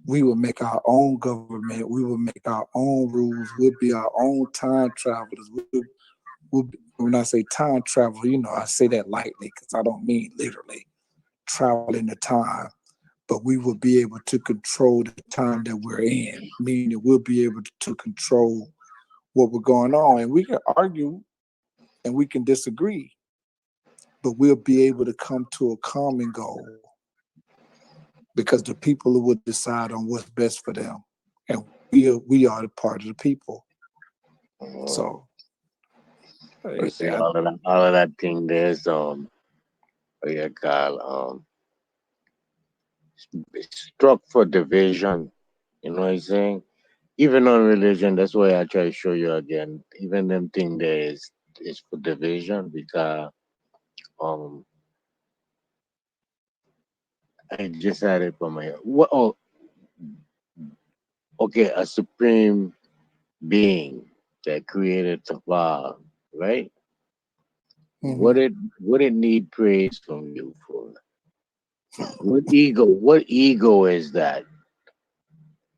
we will make our own government. We will make our own rules. We'll be our own time travelers. When I say time travel, I say that lightly because I don't mean literally travel in the time, but we will be able to control the time that we're in, meaning we'll be able to control what we're going on. And we can argue and we can disagree, but we'll be able to come to a common goal because the people will decide on what's best for them. And we are the part of the people. Uh, So but see, I, all of that thing there's what you call struck for division. You know what I'm saying? Even on religion, that's why I try to show you again. Even them thing there is for division because um I just had it from my what oh okay, a supreme being that created Tafal, right? What mhm. it what it need praise from you for? What ego is that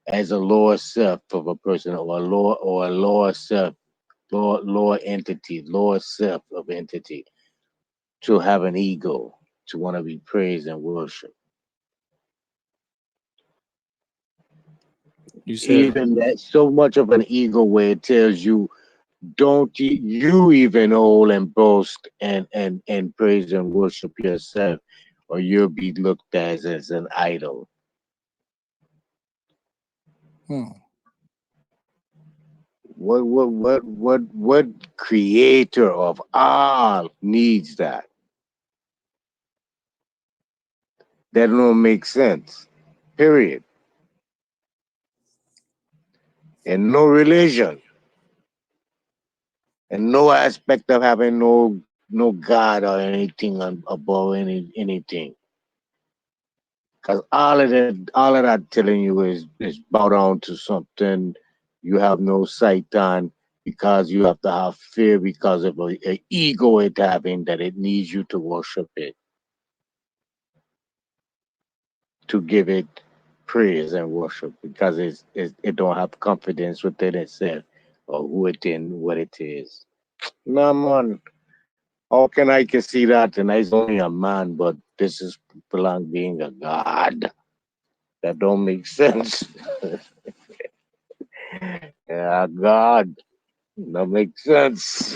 as a lower self of a person or a lower self, lower entity, lower self of entity to have an ego, to want to be praised and worshiped. You said Even that so much of an ego where it tells you don't you even hold and boast and praise and worship yourself, or you'll be looked as an idol. hmm. What creator of all needs that? That don't make sense. Period. And no religion and no aspect of having no God or anything above anything. Because all of that telling you is bow down to something you have no sight on, because you have to have fear because of a ego it having that it needs you to worship it, to give it praise and worship, because it don't have confidence within itself or who it in what it is. No man, how can see that? And I's only a man, but this is belong being a god. That don't make sense. Yeah, God, that makes sense.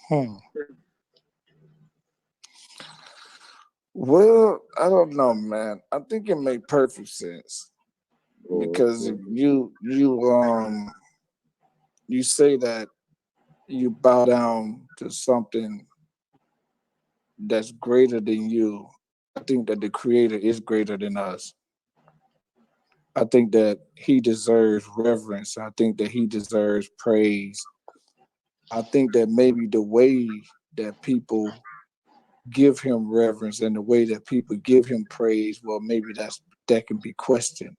Hmm. Well, I don't know, man. I think it made perfect sense because Mhm. you say that you bow down to something that's greater than you. I think that the creator is greater than us. I think that he deserves reverence. I think that he deserves praise. I think that maybe the way that people give him reverence and the way that people give him praise, well, maybe that can be questioned.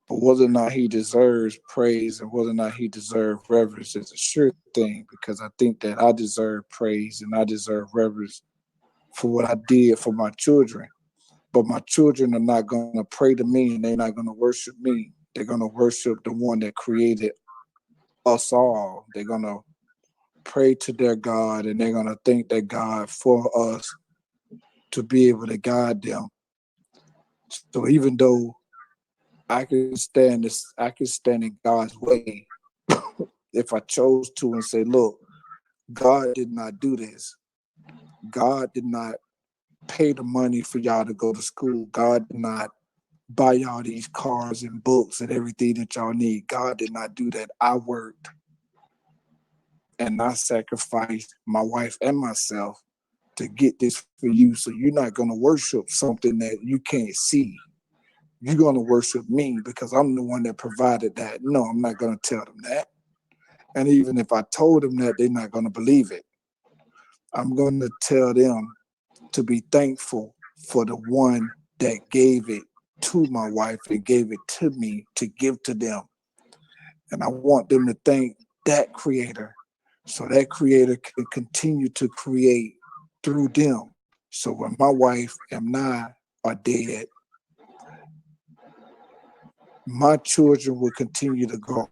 But whether or not he deserves praise and whether or not he deserves reverence is a sure thing because I think that I deserve praise and I deserve reverence for what I did for my children. But my children are not going to pray to me and they're not going to worship me. They're going to worship the one that created us all. They're going to pray to their God and they're going to thank their God for us to be able to guide them. So even though I can stand in God's way if I chose to and say, look, God did not do this. God did not pay the money for y'all to go to school. God did not buy y'all these cars and books and everything that y'all need. God did not do that. I worked and I sacrificed my wife and myself to get this for you. So you're not going to worship something that you can't see. You're going to worship me because I'm the one that provided that. No, I'm not going to tell them that. And even if I told them that, they're not going to believe it. I'm going to tell them to be thankful for the one that gave it to my wife and gave it to me to give to them. And I want them to thank that creator so that creator can continue to create through them. So when my wife and I are dead, my children will continue to grow.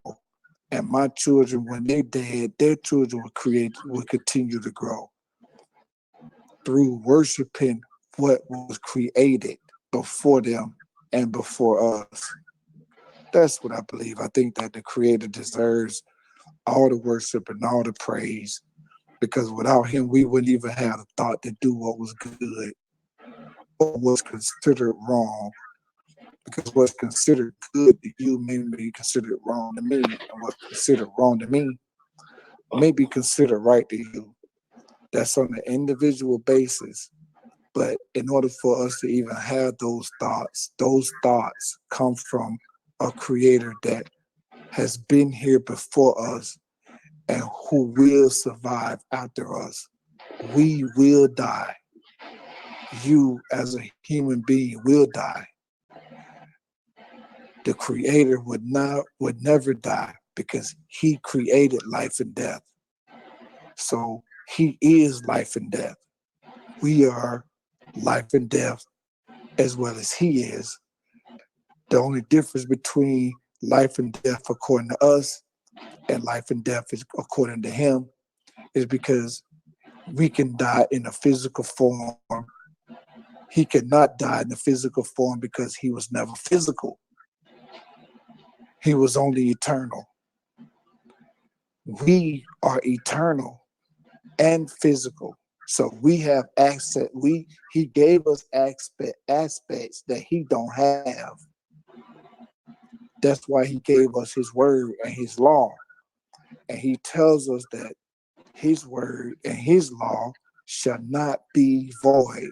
And my children, when they're dead, their children will continue to grow through worshiping what was created before them and before us. That's what I believe. I think that the creator deserves all the worship and all the praise because without him, we wouldn't even have the thought to do what was good or what's considered wrong. Because what's considered good to you may be considered wrong to me, and what's considered wrong to me may be considered right to you. That's on an individual basis. But in order for us to even have those thoughts come from a creator that has been here before us and who will survive after us. We will die. You, as a human being, will die. The creator would never die because he created life and death. So he is life and death. We are life and death as well as he is. The only difference between life and death according to us and life and death is according to him is because we can die in a physical form. He cannot die in the physical form because he was never physical. He was only eternal. We are eternal and physical. So we have access. He gave us aspects that he don't have. That's why he gave us his word and his law. And he tells us that his word and his law shall not be void.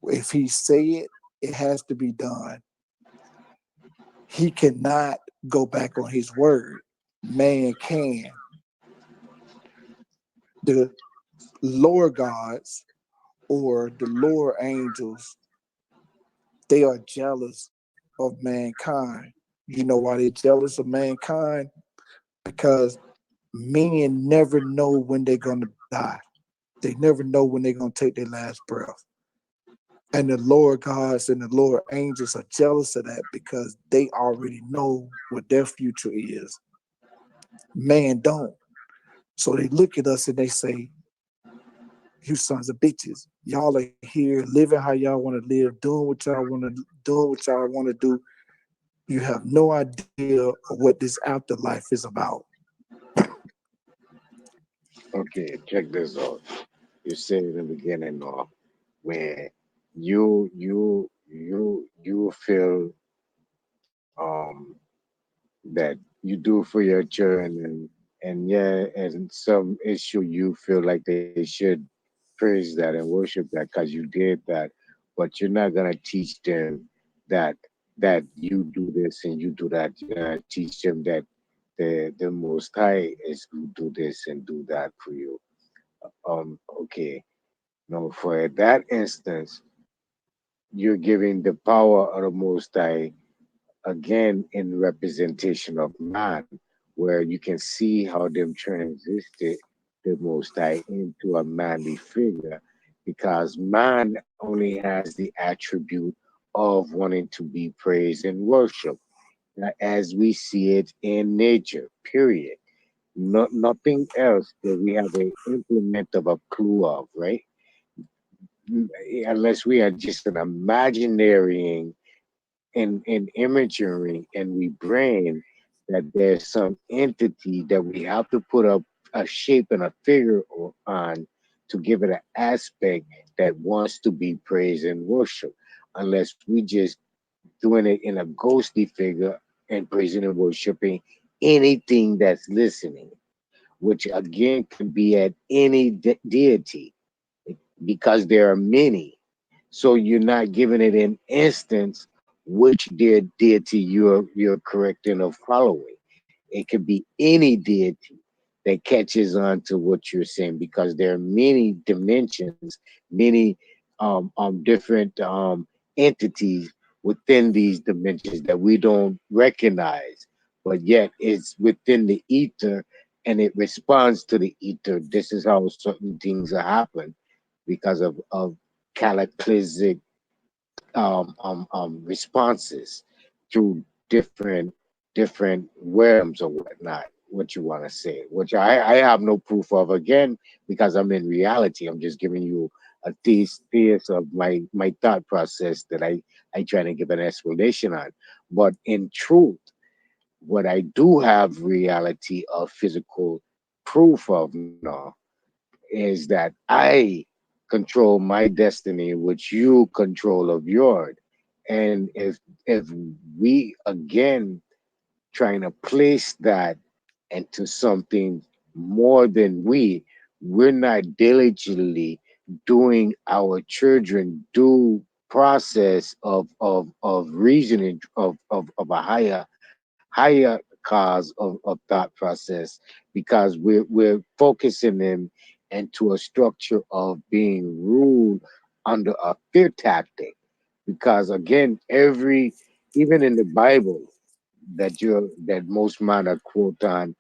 If he say it, it has to be done. He cannot go back on his word. Man can. The lower gods or the lower angels, they are jealous of mankind. You know why they're jealous of mankind? Because men never know when they're going to die. They never know when they're going to take their last breath. And the lower gods and the lower angels are jealous of that because they already know what their future is. Man don't. So they look at us and they say, you sons of bitches. Y'all are here living how y'all want to live, doing what y'all want to do. You have no idea of what this afterlife is about. Okay, check this out. You said in the beginning, where you feel um that you do for your children, and yeah, and some issue you feel like they should praise that and worship that because you did that, but you're not gonna teach them that you do this and you do that. You're gonna teach them that the Most High is who do this and do that for you. Okay. Now, for that instance, you're giving the power of the Most High again in representation of man, where you can see how them transited the Most High into a manly figure, because man only has the attribute of wanting to be praised and worshiped, as we see it in nature, period. Nothing else that we have an implement of a clue of, right? Unless we are just an imaginary in imagery and we brain that there's some entity that we have to put a shape and a figure on to give it an aspect that wants to be praised and worshiped, unless we just doing it in a ghostly figure and praising and worshiping anything that's listening, which again can be at any deity because there are many. So you're not giving it an instance which deity you're correcting or following. It could be any deity that catches on to what you're saying, because there are many dimensions, many different entities within these dimensions that we don't recognize, but yet it's within the ether and it responds to the ether. This is how certain things are happen because of cataclysmic responses through different realms or whatnot. What you want to say, which I have no proof of, again, because I'm in reality. I'm just giving you a thesis of my thought process that I try to give an explanation on. But in truth, what I do have reality of physical proof of now is that I control my destiny, which you control of yours. And if we again trying to place that into something more than we're not diligently doing our children due process of reasoning of a higher cause of thought process, because we're focusing them into a structure of being ruled under a fear tactic. Because again, every even in the Bible that most man are quote on,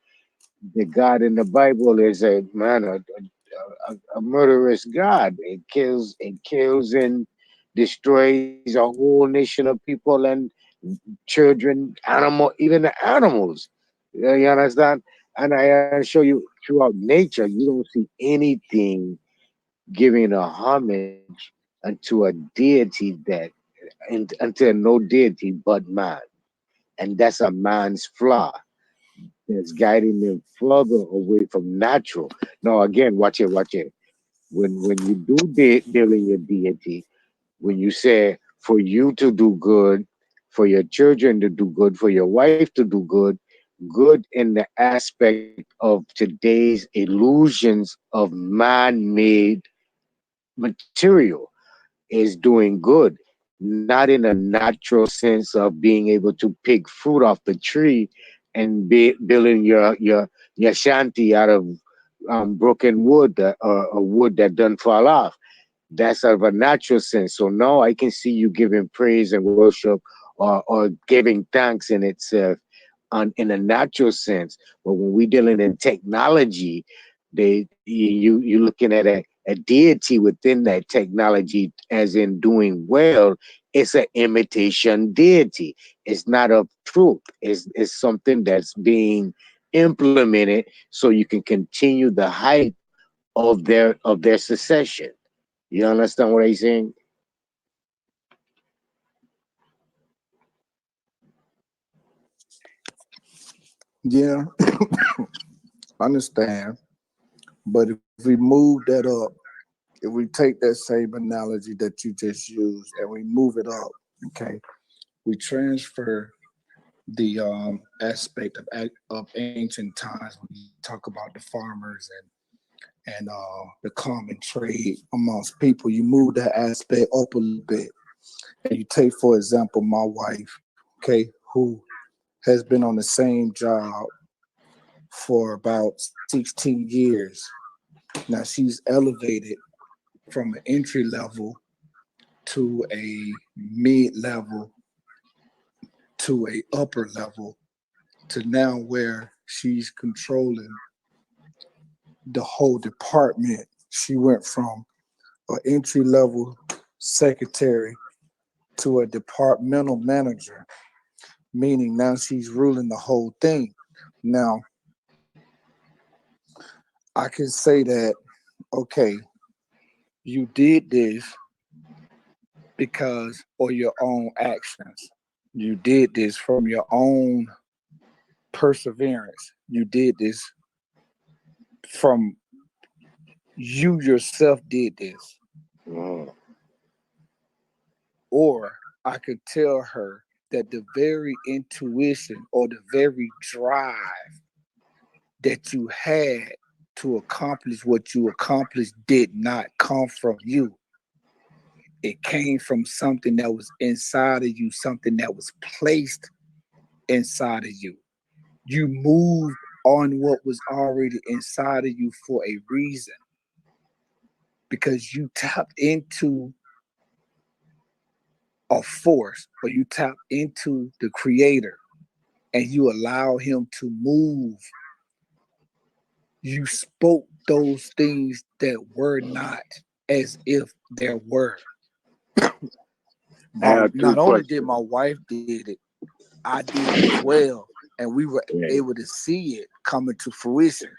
the God in the Bible is a man a murderous God. It kills and destroys a whole nation of people and children, animal, even the animals. You understand? And I show you throughout nature, you don't see anything giving a homage unto a deity unto no deity but man. And that's a man's flaw that's guiding them further away from natural. Now, again, watch it, watch it. When you do deal in your deity, when you say for you to do good, for your children to do good, for your wife to do good, good in the aspect of today's illusions of man-made material is doing good, not in a natural sense of being able to pick fruit off the tree and building your shanty out of broken wood or wood that doesn't fall off. That's of a natural sense. So now I can see you giving praise and worship, or giving thanks in itself in a natural sense. But when we're dealing in technology, you're looking at a deity within that technology, as in doing well. It's an imitation deity. It's not of truth. It's something that's being implemented so you can continue the hype of their secession. You understand what I'm saying? Yeah, understand. But if we move that up, if we take that same analogy that you just used and we move it up, okay, we transfer the aspect of ancient times when you talk about the farmers and the common trade amongst people. You move that aspect up a little bit, and you take, for example, my wife, okay, who has been on the same job for about 16 years. Now she's elevated from an entry level to a mid level to a upper level to now where she's controlling the whole department. She went from an entry level secretary to a departmental manager, meaning now she's ruling the whole thing. Now, I can say that, okay, you did this because of your own actions. You did this from your own perseverance. You did this from you yourself did this. Mm. Or I could tell her that the very intuition or the very drive that you had to accomplish what you accomplished did not come from you. It came from something that was inside of you, something that was placed inside of you. You moved on what was already inside of you for a reason, because you tapped into a force, or you tap into the creator and you allow him to move. You spoke those things that were not as if there were. I have two Not only did questions. my wife did it, I did it as well, and we were Yeah. able to see it coming to fruition.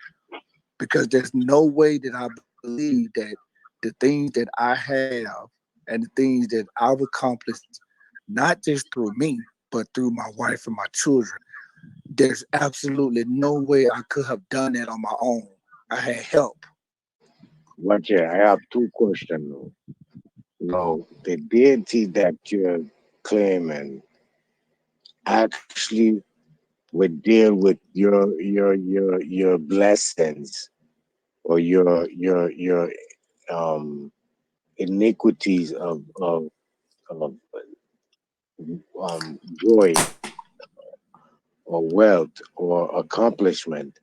Because there's no way that I believe that the things that I have and the things that I've accomplished, not just through me, but through my wife and my children, there's absolutely no way I could have done that on my own. I had help. But yeah, I have two questions though. No, the deity that you're claiming actually would deal with your blessings or your um iniquities of joy or wealth or accomplishment.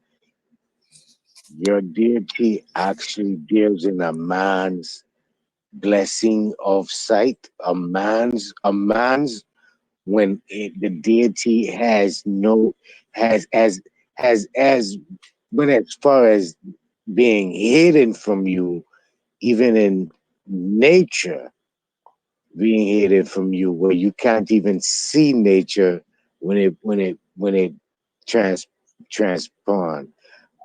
Your deity actually deals in a man's blessing of sight, a man's when the deity has no has as but as far as being hidden from you, even in nature, being hidden from you, where you can't even see nature when it trans transpond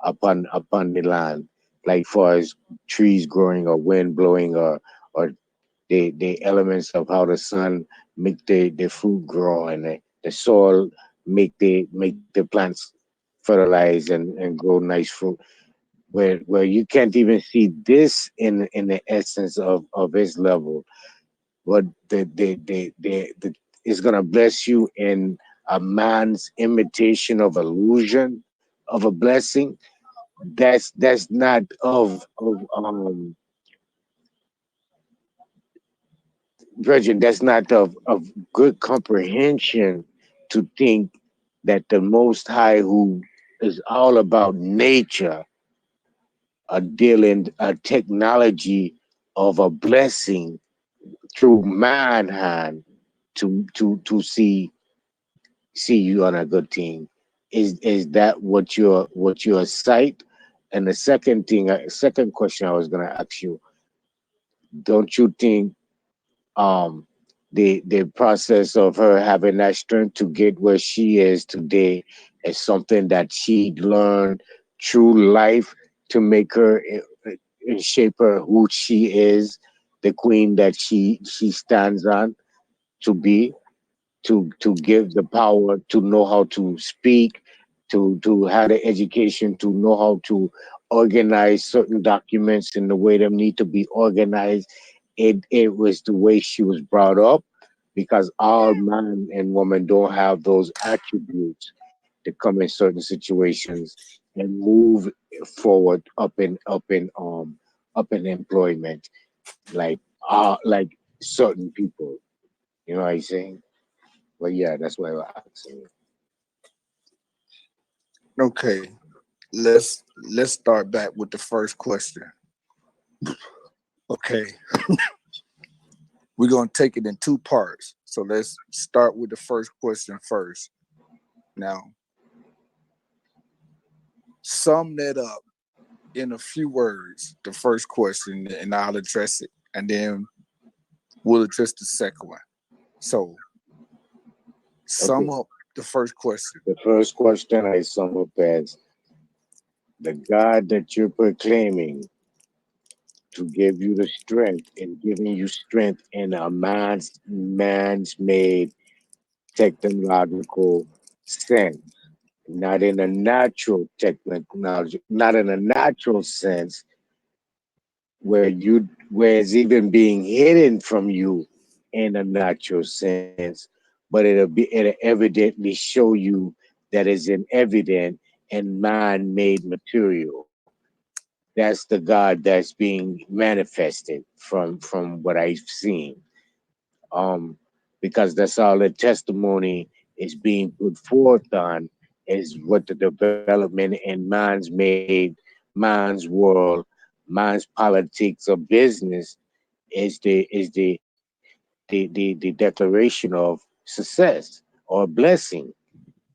upon the land, like far as trees growing or wind blowing or the elements of how the sun make the fruit grow and the soil make the plants fertilize and grow nice fruit, where you can't even see this in the essence of his level, but the is gonna bless you in a man's imitation of illusion of a blessing. That's not of Virgin, that's not of good comprehension to think that the Most High, who is all about nature, are dealing a technology of a blessing through man hand to see you on a good thing. Is that what your sight? And the second thing, second question I was gonna ask you, don't you think um the process of her having that strength to get where she is today is something that she learned through life to make her shape her who she is, the queen that she stands on to be, to give the power to know how to speak, to have the education to know how to organize certain documents in the way they need to be organized. It was the way she was brought up, because all man and woman don't have those attributes to come in certain situations and move forward up in employment, like like certain people. You know what I'm saying? But yeah, that's why I'm asking you. Okay, let's start back with the first question. Okay, we're gonna take it in two parts. So let's start with the first question first. Now, sum that up in a few words. The first question, and I'll address it, and then we'll address the second one. So, Okay. sum up the first question. The first question I sum up as the God that you're proclaiming to give you the strength and giving you strength in a man's made technological sense, not in a natural technology, not in a natural sense where it's even being hidden from you in a natural sense, but it'll evidently show you that is in evident and man-made material. That's the God that's being manifested from what I've seen. Um, because that's all the testimony is being put forth on. is what the development in man's world, man's politics or business is the declaration of success or blessing,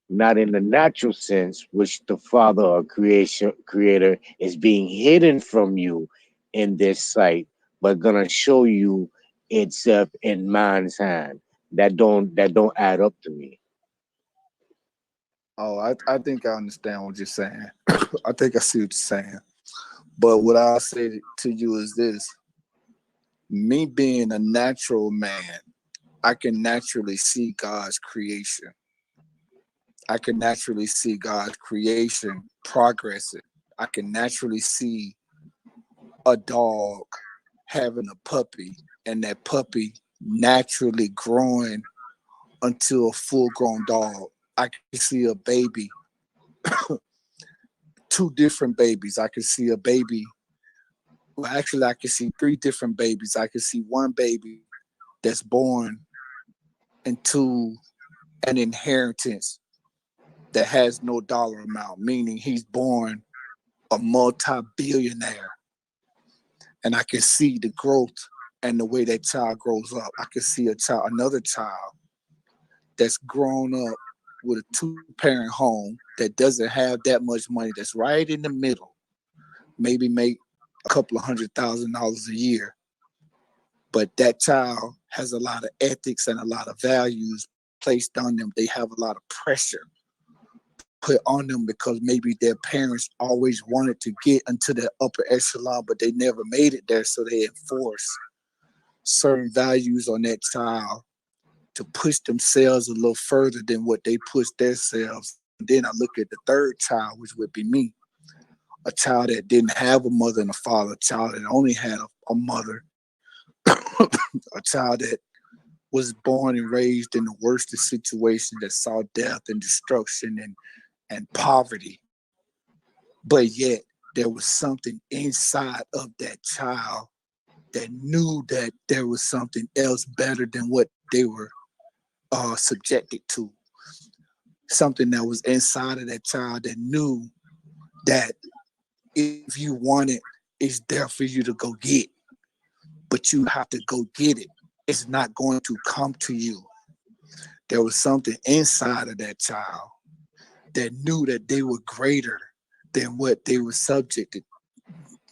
not in the natural sense, which the Father or Creator is being hidden from you in this sight, but gonna show you itself in man's hand. That don't add up to me. Oh, I think I understand what you're saying. I think I see what you're saying. But what I'll say to you is this: me being a natural man, I can naturally see God's creation. I can naturally see God's creation progressing. I can naturally see a dog having a puppy and that puppy naturally growing until a full grown dog. I can see a baby, two different babies. I can see a baby. Well, actually, I can see three different babies. I can see one baby that's born into an inheritance that has no dollar amount, meaning he's born a multi-billionaire. And I can see the growth and the way that child grows up. I can see another child that's grown up with a two-parent home that doesn't have that much money, that's right in the middle, maybe make a couple of $100,000 a year. But that child has a lot of ethics and a lot of values placed on them. They have a lot of pressure put on them because maybe their parents always wanted to get into the upper echelon, but they never made it there. So they enforce certain values on that child to push themselves a little further than what they push themselves. And then I look at the third child, which would be me, a child that didn't have a mother and a father, a child that only had a mother, a child that was born and raised in the worst of situations that saw death and destruction and poverty. But yet there was something inside of that child that knew that there was something else better than what they were subjected to. Something that was inside of that child that knew that if you want it, it's there for you to go get, but you have to go get it. It's not going to come to you. There was something inside of that child that knew that they were greater than what they were subjected,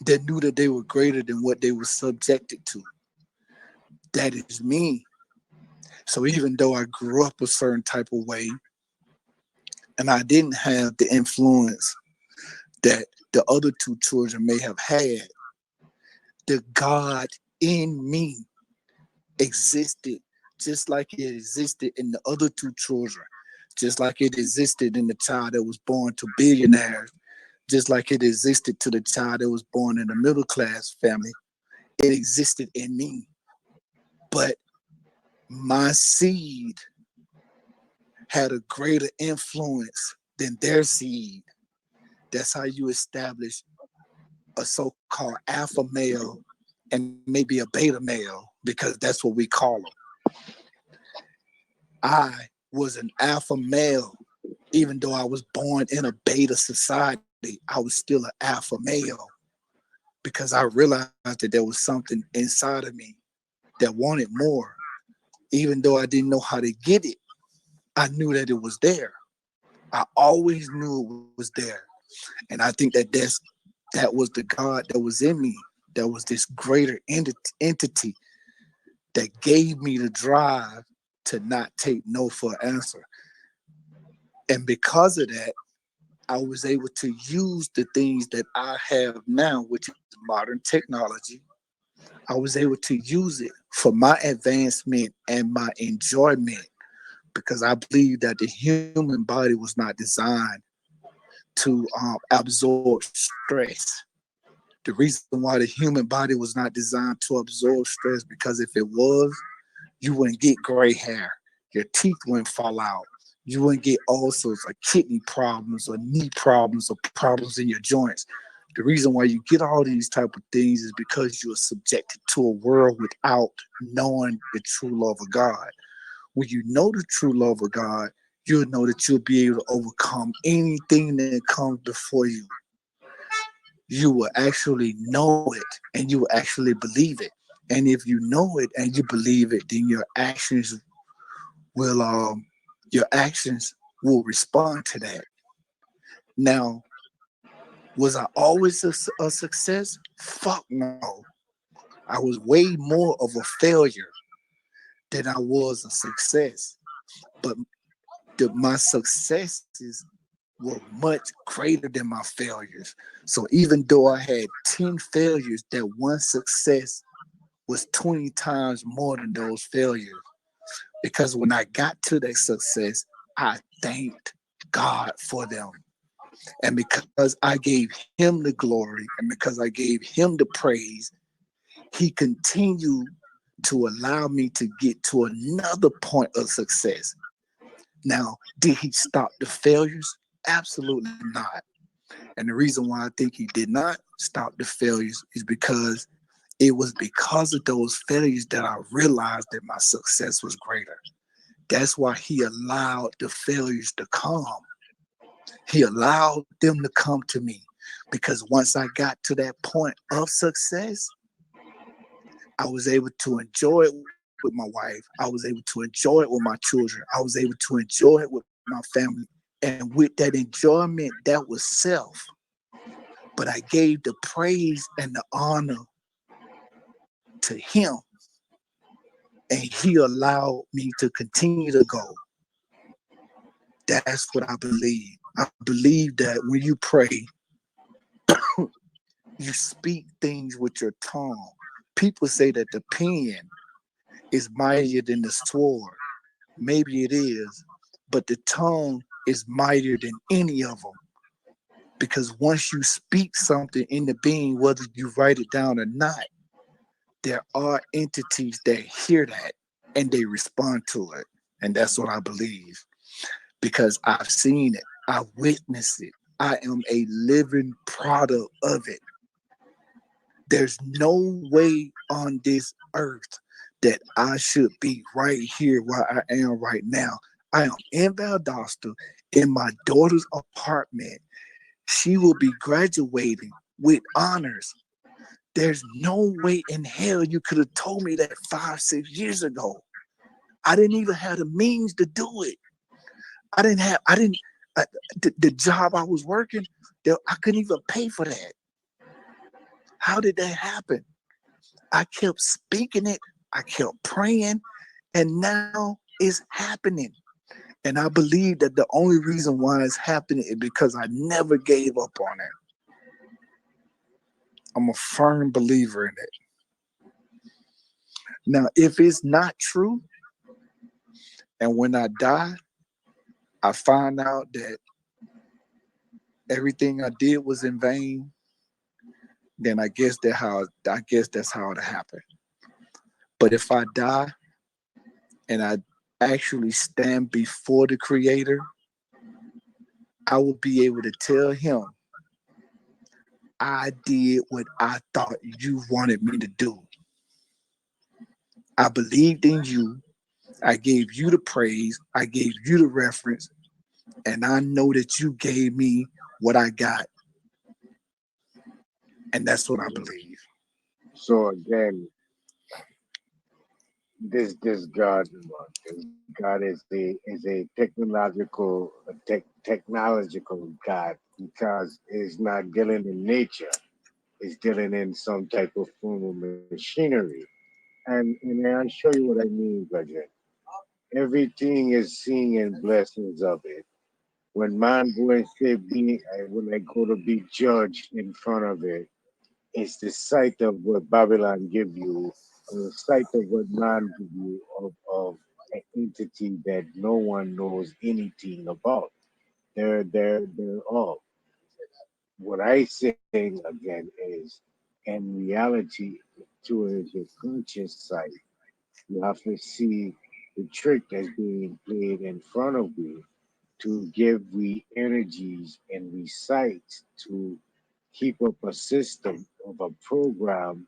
that knew that they were greater than what they were subjected to. That is me. So even though I grew up a certain type of way and I didn't have the influence that the other two children may have had, the God in me existed just like it existed in the other two children, just like it existed in the child that was born to billionaires, just like it existed to the child that was born in a middle class family. It existed in me. But my seed had a greater influence than their seed. That's how you establish a so-called alpha male and maybe a beta male, because that's what we call them. I was an alpha male, even though I was born in a beta society. I was still an alpha male because I realized that there was something inside of me that wanted more. Even though I didn't know how to get it, I knew that it was there. I always knew it was there. And I think that was the God that was in me. That was this greater entity that gave me the drive to not take no for an answer. And because of that, I was able to use the things that I have now, which is modern technology. I was able to use it for my advancement and my enjoyment because I believe that the human body was not designed to absorb stress. The reason why the human body was not designed to absorb stress because if it was, you wouldn't get gray hair, your teeth wouldn't fall out, you wouldn't get all sorts of kidney problems or knee problems or problems in your joints. The reason why you get all these type of things is because you are subjected to a world without knowing the true love of God. When you know the true love of God, you'll know that you'll be able to overcome anything that comes before you. You will actually know it and you will actually believe it. And if you know it and you believe it, then will your actions will respond to that. Now, was I always a success? Fuck no. I was way more of a failure than I was a success. But my successes were much greater than my failures. So even though I had 10 failures, that one success was 20 times more than those failures. Because when I got to that success, I thanked God for them. And because I gave him the glory and because I gave him the praise, he continued to allow me to get to another point of success. Now, did he stop the failures? Absolutely not. And the reason why I think he did not stop the failures is because it was because of those failures that I realized that my success was greater. That's why he allowed the failures to come. He allowed them to come to me because once I got to that point of success, I was able to enjoy it with my wife. I was able to enjoy it with my children. I was able to enjoy it with my family. And with that enjoyment, that was self. But I gave the praise and the honor to him. And he allowed me to continue to go. That's what I believe. I believe that when you pray, you speak things with your tongue. People say that the pen is mightier than the sword. Maybe it is, but the tongue is mightier than any of them. Because once you speak something in the being, whether you write it down or not, there are entities that hear that and they respond to it. And that's what I believe because I've seen it, I've witnessed it. I am a living product of it. There's no way on this earth that I should be right here where I am right now. I am in Valdosta in my daughter's apartment. She will be graduating with honors. There's no way in hell you could have told me that 5, 6 years ago. I didn't even have the means to do it. I didn't, the job I was working, I couldn't even pay for that. How did that happen? I kept speaking it, I kept praying, and now it's happening. And I believe that the only reason why it's happening is because I never gave up on it. I'm a firm believer in it. Now, if it's not true, and when I die, I find out that everything I did was in vain, then I guess that's how it happened. But if I die and I actually stand before the creator, I will be able to tell him I did what I thought you wanted me to do. I believed in you. I gave you the praise. I gave you the reference. And I know that you gave me what I got. And that's what I believe. So again, this God, this God is a technological God because it's not dealing in nature. It's dealing in some type of form of machinery. And I'll show you what I mean, brother. Everything is seeing and blessings of it. When man go and say be, when I go to be judged in front of it, it's the sight of what Babylon give you, or the sight of what man give you of an entity that no one knows anything about. They're all. What I saying again is, in reality, to is your conscious sight. You have to see the trick that's being played in front of you to give we energies and we sight to keep up a system of a program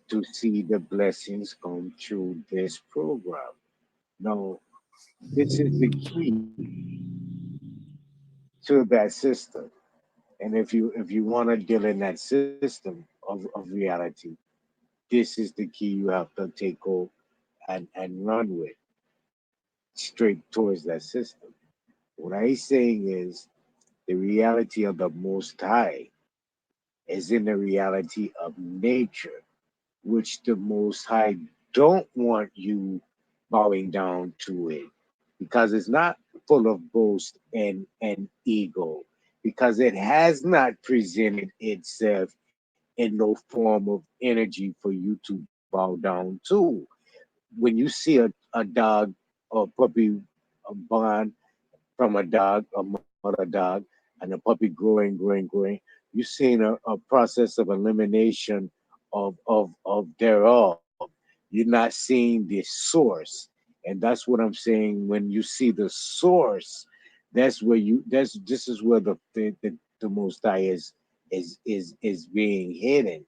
to see the blessings come through this program. Now, This is the key to that system. And if you want to deal in that system of reality, this is the key you have to take hold and run with straight towards that system. What I'm saying is the reality of the Most High is in the reality of nature, which the Most High don't want you bowing down to it, because it's not full of boast and ego, because it has not presented itself in no form of energy for you to bow down to. When you see a dog or puppy born from a dog, a mother dog, and a puppy growing, you're seeing a process of elimination of thereof. You're not seeing the source. And that's what I'm saying. When you see the source, this is where the most high is being hidden.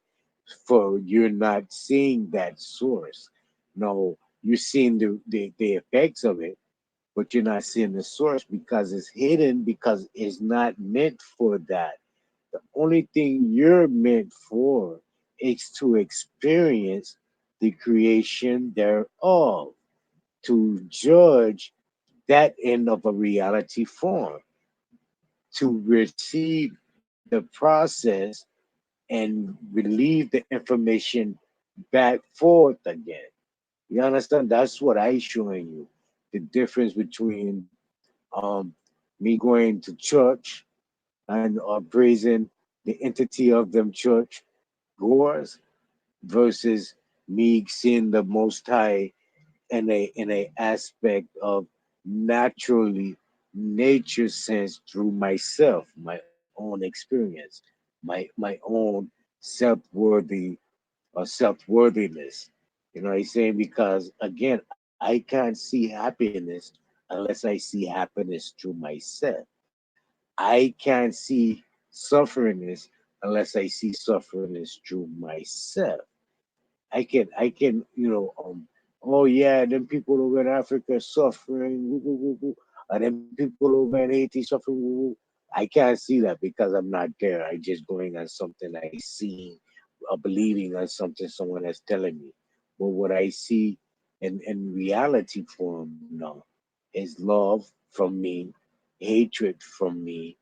For you're not seeing that source. No, you're seeing the effects of it, but you're not seeing the source because it's hidden, because it's not meant for that. The only thing you're meant for is to experience the creation thereof, to judge that end of a reality form, to receive the process and relieve the information back forth again. You understand? That's what I showing you. The difference between me going to church and praising the entity of them church goers versus me seeing the Most High in a aspect of naturally nature sense through myself, my own experience, my own self-worthy or self-worthiness. You know what I'm saying? Because again, I can't see happiness unless I see happiness through myself. I can't see sufferingness unless I see sufferingness through myself. I can, oh yeah, them people over in Africa suffering, woo, woo, woo, woo. And them people over in Haiti suffering, woo, woo. I can't see that because I'm not there. I just going on something I see, or believing on something someone is telling me. But what I see in reality form now is love from me, hatred from me,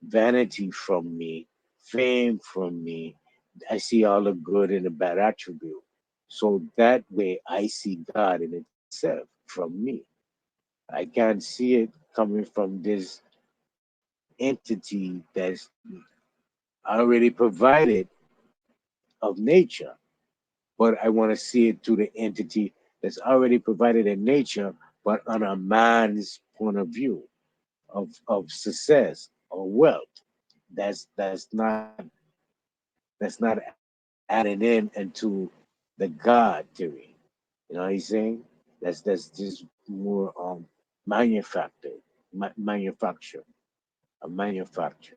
vanity from me, fame from me. I see all the good and the bad attribute. So that way I see God in itself from me. I can't see it coming from this entity that's already provided of nature, but I want to see it through the entity that's already provided in nature, but on a man's point of view of success or wealth. That's not adding in into the God theory. You know what he's saying? That's just more manufactured, manufacture, a manufacture.